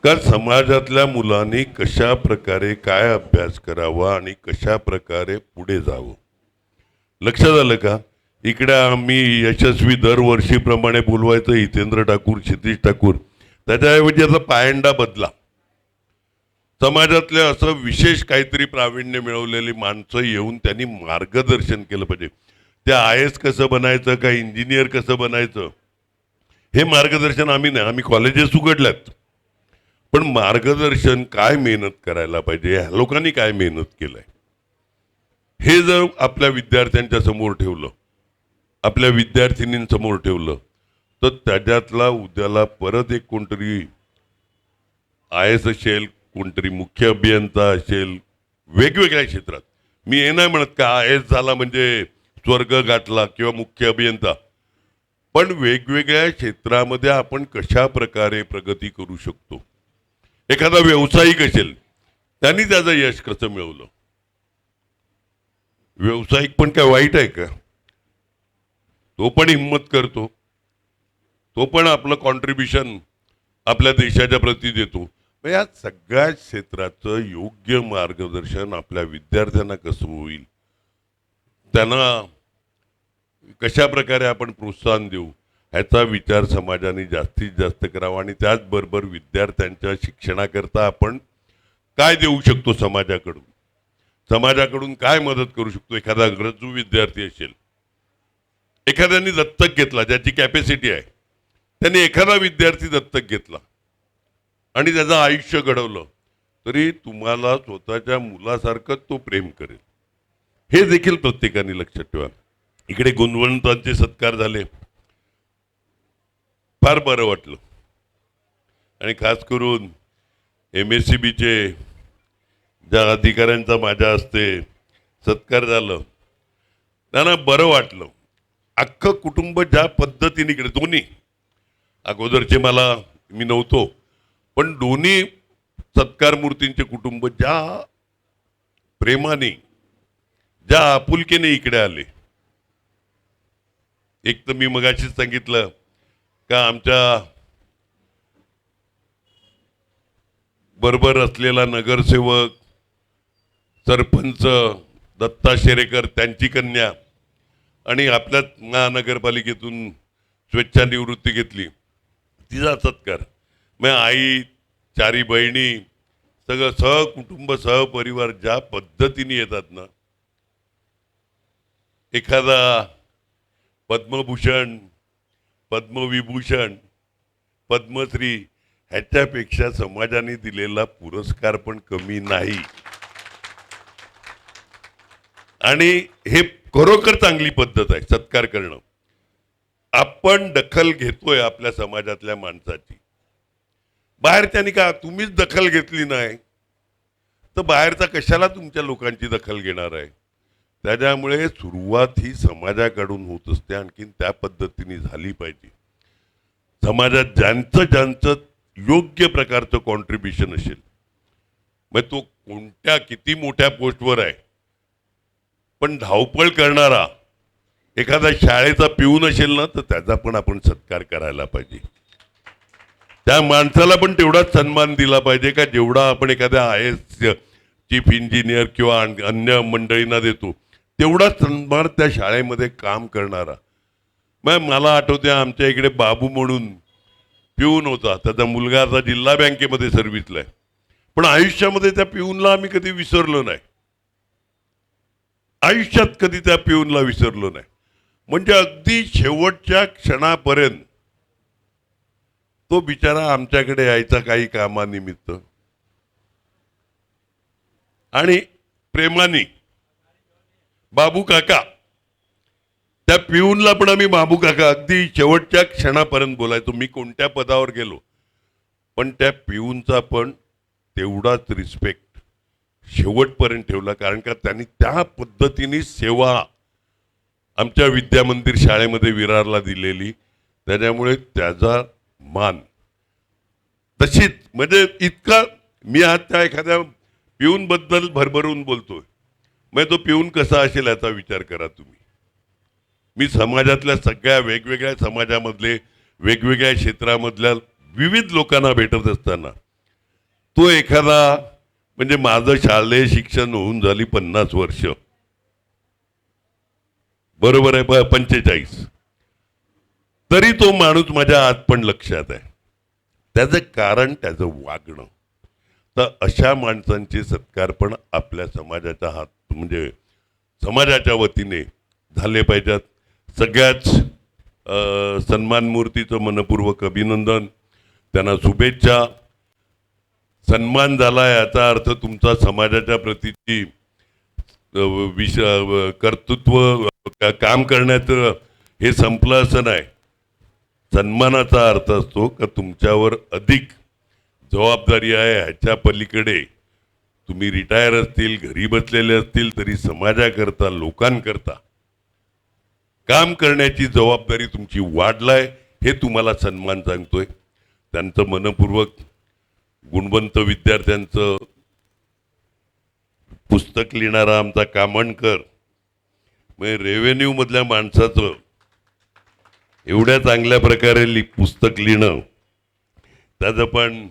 का समाजातल्या मुलांनी कशा प्रकारे काय अभ्यास करावा आणि कशा प्रकारे पुढे जावं. लक्षात आलं का? इकडे आम्ही यशस्वी दरवर्षीप्रमाणे बोलवायचं हितेंद्र ठाकूर, क्षितिज ठाकूर, त्याच्याऐवजी आता पायंडा बदला. समाजातले असं विशेष काहीतरी प्रावीण्य मिळवलेली माणसं येऊन त्यांनी मार्गदर्शन केलं पाहिजे. त्या IAS कसं बनायचं, का इंजिनियर कसं बनायचं, हे मार्गदर्शन आम्ही नाही, आम्ही कॉलेजेस उघडल्यात, पण मार्गदर्शन काय मेहनत करायला पाहिजे, ह्या लोकांनी काय मेहनत केलंय, हे जर आपल्या विद्यार्थ्यांच्या समोर ठेवलं, आपल्या विद्यार्थिनींसमोर ठेवलं, तर त्याच्यातला उद्याला परत एक कोणतरी IAS असेल, कोणतरी मुख्य अभियंता असेल, वेगवेगळ्या क्षेत्रात. मी हे नाही म्हणत का IAS झाला म्हणजे स्वर्ग गाठला किंवा मुख्य अभियंता, पण वेगवेगळ्या क्षेत्रामध्ये आपण कशा प्रकारे प्रगती करू शकतो. एखादा व्यावसायिक असेल, त्यांनी त्याचं यश कसं मिळवलं. व्यावसायिक पण काय वाईट आहे का? तो पण हिंमत करतो, तो पण आपलं कॉन्ट्रीब्युशन आपल्या देशाच्या प्रती देतो. या सगळ्या क्षेत्राचं योग्य मार्गदर्शन आपल्या विद्यार्थ्यांना कसं होईल, त्यांना कशा प्रकारे आपण प्रोत्साहन देऊ, ह्याचा विचार समाजाने जास्तीत जास्त करावा. आणि त्याचबरोबर विद्यार्थ्यांच्या शिक्षणाकरता आपण काय देऊ शकतो, समाजाकडून काय मदत करू शकतो. एखादा गरजू विद्यार्थी असेल, एखाद्याने दत्तक घेतला, ज्याची कॅपॅसिटी आहे, त्यांनी एखादा विद्यार्थी दत्तक घेतला आणि त्याचं आयुष्य घडवलं, तरी तुम्हाला स्वतःच्या मुलासारखं तो प्रेम करेल. हे देखील प्रत्येकाने लक्षात ठेवा. इकडे गुणवंतांचे सत्कार झाले, फार बरं वाटलं. आणि खास करून MSCBचे ज्या अधिकाऱ्यांचा माझ्या हस्ते सत्कार झालं, त्यांना बरं वाटलं. अख्खं कुटुंब ज्या पद्धतीने इकडे, दोन्ही अगोदरचे मी नव्हतो, पण दोन्ही सत्कार मूर्तींचे कुटुंब ज्या प्रेमाने, ज्या आपुलकीने इकडे आले. एक तर मी मगाशीच सांगितलं का आमच्या बरोबर असलेला नगरसेवक, सरपंच दत्ता शेरेकर, त्यांची कन्या, आणि आपल्याच महानगरपालिकेतून स्वेच्छानिवृत्ती घेतली, तिचा सत्कार. मग आई, 4 बहिणी, सगळं सहकुटुंब सहपरिवार ज्या पद्धतीने येतात ना, एखादा पद्मभूषण, पद्मविभूषण, पद्मश्री ह्याच्यापेक्षा समाजाने दिलेला पुरस्कार पण कमी नाही. आणि हे खरोखर चांगली पद्धत आहे सत्कार करणं. आपण दखल घेतोय आपल्या समाजातल्या माणसाची. बाहेर त्यांनी का तुम्हीच दखल घेतली नाही, तर बाहेरचा कशाला तुमच्या लोकांची दखल घेणार आहे? त्याच्यामुळे सुरुवात ही समाजाकडून होत असते, आणखीन त्या पद्धतीने झाली पाहिजे. समाजात ज्यांचं योग्य प्रकारचं कॉन्ट्रीब्युशन असेल, मग तो कोणत्या किती मोठ्या पोस्टवर आहे, पण धावपळ करणारा एखादा शाळेचा पिऊन असेल ना, तर त्याचा पण आपण सत्कार करायला पाहिजे. त्या माणसाला पण तेवढाच सन्मान दिला पाहिजे का जेवढा आपण एखाद्या IAS चीफ इंजिनियर किंवा अन्य मंडळींना देतो, तेवढाच सन्मान त्या शाळेमध्ये काम करणारा. मग मला आठवते आमच्या इकडे बाबू म्हणून पिऊन होता, त्याचा मुलगा आता जिल्हा बँकेमध्ये सर्व्हिसला आहे, पण आयुष्यामध्ये त्या पिऊनला आम्ही कधी विसरलो नाही. आयुष्यात कधी त्या पिऊनला विसरलो नाही. म्हणजे अगदी शेवटच्या क्षणापर्यंत तो बिचारा आमच्याकडे यायचा काही कामानिमित्त, आणि प्रेमाने बाबू काका, त्या पिऊनला पण आम्ही बाबू काका अगदी शेवटच्या क्षणापर्यंत बोलायचो. मी कोणत्या पदावर गेलो, पण त्या पिऊनचा पण तेवढाच रिस्पेक्ट शेवटपर्यंत ठेवला, कारण का त्यांनी त्या पद्धतीने सेवा आमच्या विद्यामंदिर शाळेमध्ये विरारला दिलेली. त्याच्यामुळे त्याचा मान तशीच, म्हणजे इतका मी आज त्या एखाद्या पिऊन बद्दल भरभरून बोलतोय, मग तो पिऊन कसा असेल याचा विचार करा तुम्ही. मी समाजातल्या सगळ्या वेगवेगळ्या समाजामधले वेगवेगळ्या क्षेत्रामधल्या विविध लोकांना भेटत असताना तो एखादा, म्हणजे माझं शालेय शिक्षण होऊन झाली 50 वर्ष, बरोबर आहे, 45, तरी तो माणूस माझ्या आज पण लक्षात आहे. त्याचं कारण त्याचं वागणं. तर अशा माणसांचे सत्कार पण आपल्या समाजाच्या म्हणजे समाजाच्या वतीने झाले पाहिजेत. सगळ्याच सन्मान मूर्तीचं मनपूर्वक अभिनंदन, त्यांना शुभेच्छा. सन्मान झाला याचा अर्थ तुमचा समाजाच्या प्रतीची कर्तृत्व काम करण्याचं हे संपलं असं नाही. सन्मानाचा अर्थ असतो का तुमच्यावर अधिक जबाबदारी आहे, ह्याच्या पलीकडे तुम्ही रिटायर असतील, घरी बसलेले असतील, तरी समाजाकरता लोकांकरता काम करण्याची जबाबदारी तुमची वाढलाय, हे तुम्हाला सन्मान सांगतोय. त्यांचं मनपूर्वक गुणवंत विद्यार्थ्यांचं पुस्तक लिहिणारा आमचा कामणकर, म्हणजे रेव्हेन्यू मधल्या माणसाचं एवढ्या चांगल्या प्रकारे पुस्तक लिहिणं, त्याचं पण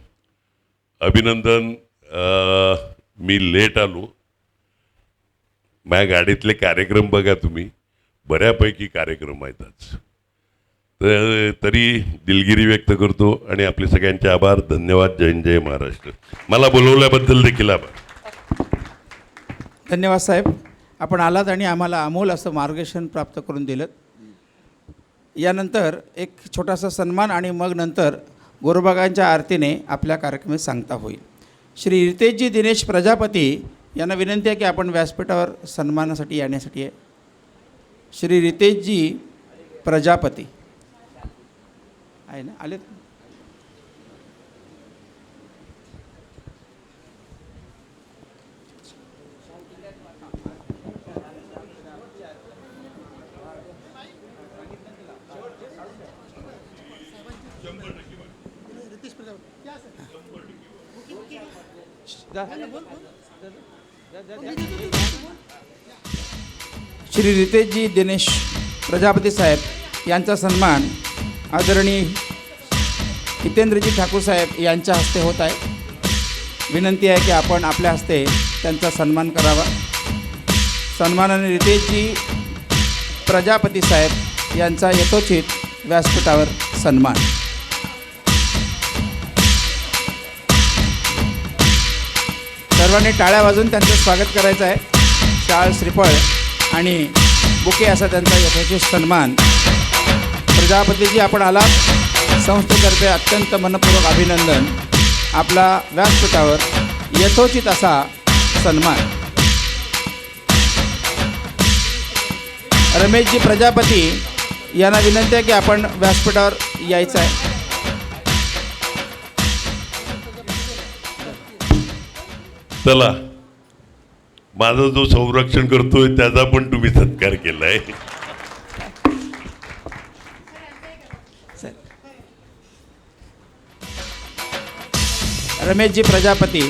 अभिनंदन. मी लेट आलो, माझ्या गाडीतले कार्यक्रम बघा तुम्ही, बऱ्यापैकी कार्यक्रम आहेत आज. तरी दिलगिरी व्यक्त करतो आणि आपले सगळ्यांचे आभार. धन्यवाद. जय हिंद, जय महाराष्ट्र. मला बोलवल्याबद्दल देखील आभार. धन्यवाद साहेब, आपण आलात आणि आम्हाला अमोल असं मार्गदर्शन प्राप्त करून दिलं. यानंतर एक छोटासा सन्मान आणि मग नंतर गोरोबागांच्या आरतीने आपल्या कार्यक्रमात सांगता होईल. श्री रितेशजी दिनेश प्रजापती यांना विनंती आहे की आपण व्यासपीठावर सन्मानासाठी येण्यासाठी आहे. श्री रितेशजी प्रजापती आहे ना, आलेत? श्री रितेशजी दिनेश प्रजापती साहेब यांचा सन्मान आदरणीय हितेंद्रजी ठाकूर साहेब यांच्या हस्ते होत आहे. विनंती आहे की आपण आपल्या हस्ते त्यांचा सन्मान करावा. सन्मानाने रितेशजी प्रजापती साहेब यांचा यथोचित व्यासपीठावर सन्मान. सर्वांनी टाळ्या वाजवून त्यांचं स्वागत करायचं आहे. शाल, श्रीफळ आणि बुके असा त्यांचा यथोचित सन्मान. प्रजापतीजी आपण आलात, संस्थेतर्फे अत्यंत मनपूर्वक अभिनंदन. आपला व्यासपीठावर यथोचित असा सन्मान. रमेशजी प्रजापती यांना विनंती आहे की आपण व्यासपीठावर यायचं आहे. चला. माझं जो संरक्षण करतोय त्याचा पण तुम्ही सत्कार केलाय. रमेशजी प्रजापती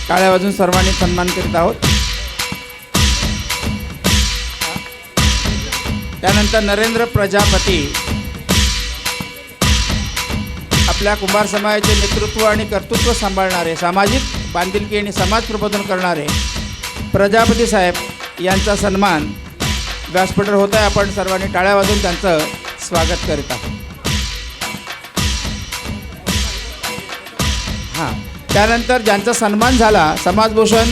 टाळ्या वाजून सर्वांनी सन्मान करीत आहोत. त्यानंतर नरेंद्र प्रजापती आपल्या कुंभार समाजाचे नेतृत्व आणि कर्तृत्व सांभाळणारे, सामाजिक बांधिलकी आणि समाज प्रबोधन करणारे प्रजापती साहेब यांचा सन्मान व्यासपीठावर होत आहे. आपण सर्वांनी टाळ्या वाजवून त्यांचं स्वागत करीत आहोत. हां, त्यानंतर ज्यांचा सन्मान झाला, समाजभूषण,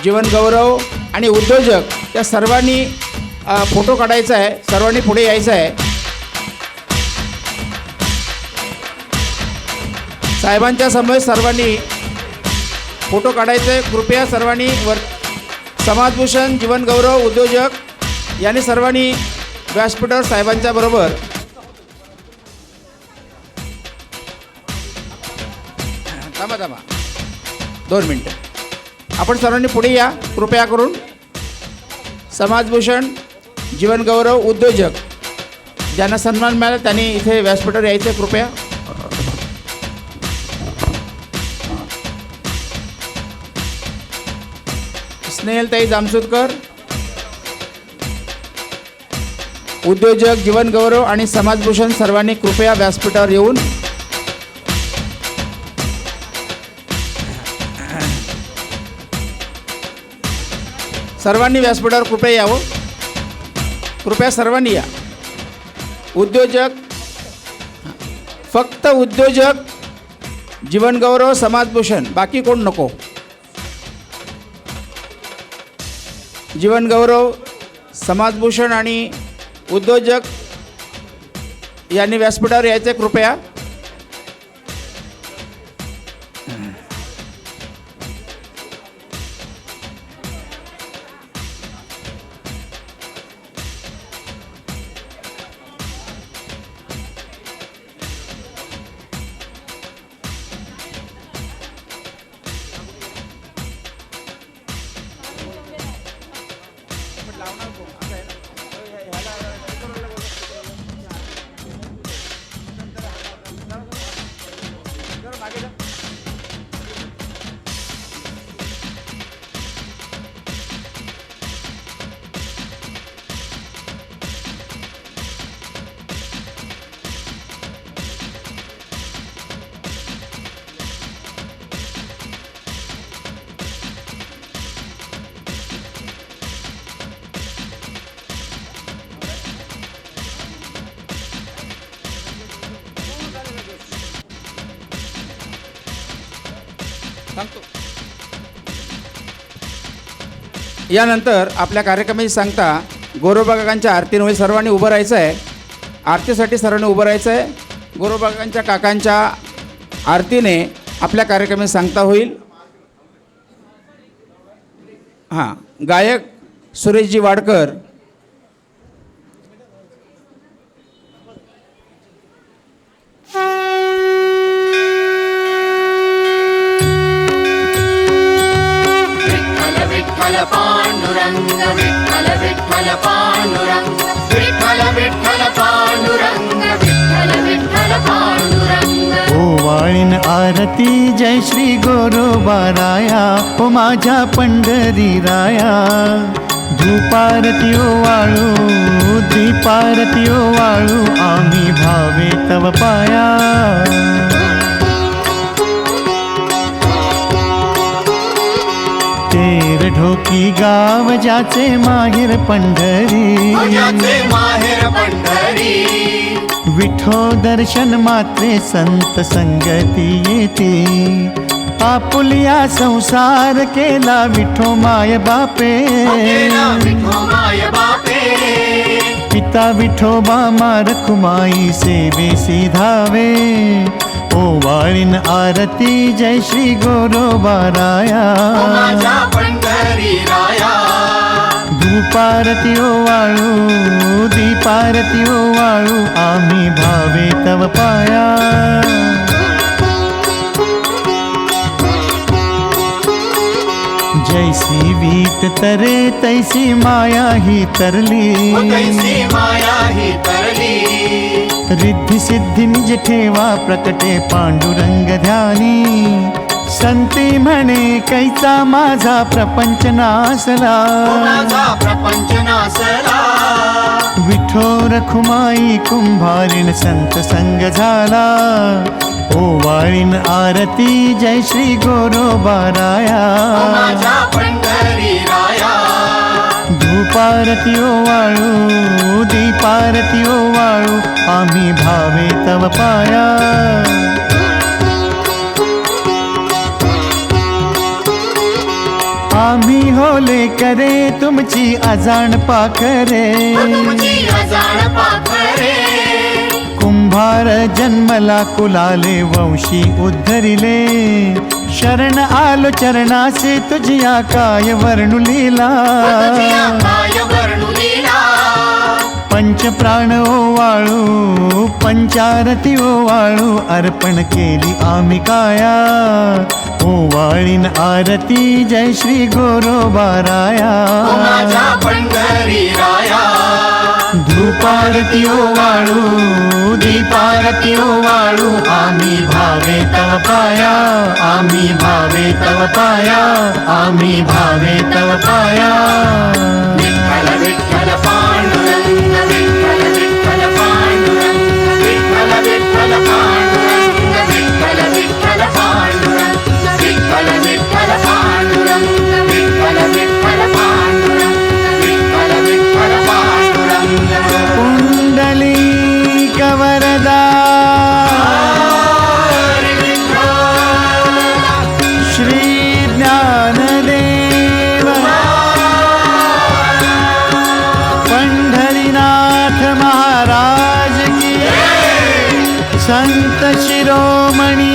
जीवनगौरव आणि उद्योजक, त्या सर्वांनी फोटो काढायचा आहे. सर्वांनी पुढे यायचं आहे. साहेबांच्या समोर सर्वांनी फोटो काढायचे आहे. कृपया सर्वांनी समाजभूषण, जीवनगौरव, उद्योजक यांनी सर्वांनी व्यासपीठावर साहेबांच्या बरोबर थांबा 2 मिनटं. आपण सर्वांनी पुढे या कृपया करून. समाजभूषण, जीवनगौरव, उद्योजक ज्यांना सन्मान मिळाला त्यांनी इथे व्यासपीठावर यायचं कृपया. स्नेहलताई जामसुदकर, उद्योजक, जीवनगौरव आणि समाजभूषण सर्वांनी कृपया व्यासपीठावर येऊन सर्वांनी व्यासपीठावर कृपया यावं. कृपया सर्वांनी या. उद्योजक, फक्त उद्योजक, जीवनगौरव, समाजभूषण, बाकी कोण नको. जीवनगौरव, समाजभूषण आणि उद्योजक यांनी व्यासपीठावर यायचे कृपया. यानंतर आपल्या कार्यक्रमाची सांगता गोरोबा काकांच्या आरतीनं होईल. सर्वांनी उभं राहायचं आहे. आरतीसाठी सर्वांनी उभं राहायचं आहे. गोरोबा काकांच्या काकांच्या आरतीने आपल्या कार्यक्रमाची सांगता होईल. हां, गायक सुरेशजी वाडकर, पांडुरंग विठ्ठल विठ्ठल पांडुरंग विठ्ठल विठ्ठल पांडुरंग विठ्ठल विठ्ठल पांडुरंग. ओ वाळीन आरती जय श्री गोरोबाराया, ओ माझ्या पंढरी राया. धूपारती ओ वाळू, दीपारती ओ वाळू, आम्ही भावे तव पाया. तेर ढोकी गाव ज्याचे माहेर पंढरी, माहेर पंढरी. विठो दर्शन मात्रे संत संगती येते. आपुलिया संसार केला विठो माय बापे, विठो माय बापे. पिता विठोबा रखुमाई सेवेसी धावे. ओ वाळीन आरती जय श्री गोरोबाराया, माझ्या पंढरी राया. धूपारती ओ वाळू, दीपारती ओ वाळू, आम्ही भावे तव पाया. जैसी वीट तरे तैसी माया ही तरली तैसी माया ही तरली रिद्धी सिद्धी निज ठेवा प्रकटे पांडुरंग ध्यानी संती म्हणे कैचा माझा प्रपंच नासला माझा प्रपंच नासला विठो रखुमाई कुंभारीण संत संग झाला ओवाळीन आरती जय श्री गोरोबाराया माझा पंढरी राया धूपारती ओवाळू दीपारती ओवाळू आम्ही भावे तव पाया आम्ही होले करे तुमची अजाण पाखरे तुमची अजाण पाखरे कुंभार जन्मला कुलाले वंशी उद्धरिले शरण आलो चरणासे तुझिया काय वर्णुलीला तुझिया काय वर्णुलीला पंच प्राण ओवाळू पंचारती ओवाळू अर्पण केली आम्ही काया ओवाळीन आरती जय श्री गोरोबाराया माझा पंढरी राया धूपारती ओवाळू दीपारती ओवाळू आम्ही भावे तव पाया आम्ही भावे तव पाया आम्ही भावे तव पाया विठ्ठल विठ्ठल पांडुरंग विठ्ठल विठ्ठल पांडुरंग विठ्ठल विठ्ठल पांडुरंग विठ्ठल विठ्ठल पांडुरंग विठ्ठल विठ्ठल पांडुरंग विठ्ठल विठ्ठल पांडुरंग विठ्ठल विठ्ठल पांडुरंग कुंडली कवरदा श्री ज्ञानदेव पंढरीनाथ महाराज की संत शिरोमणी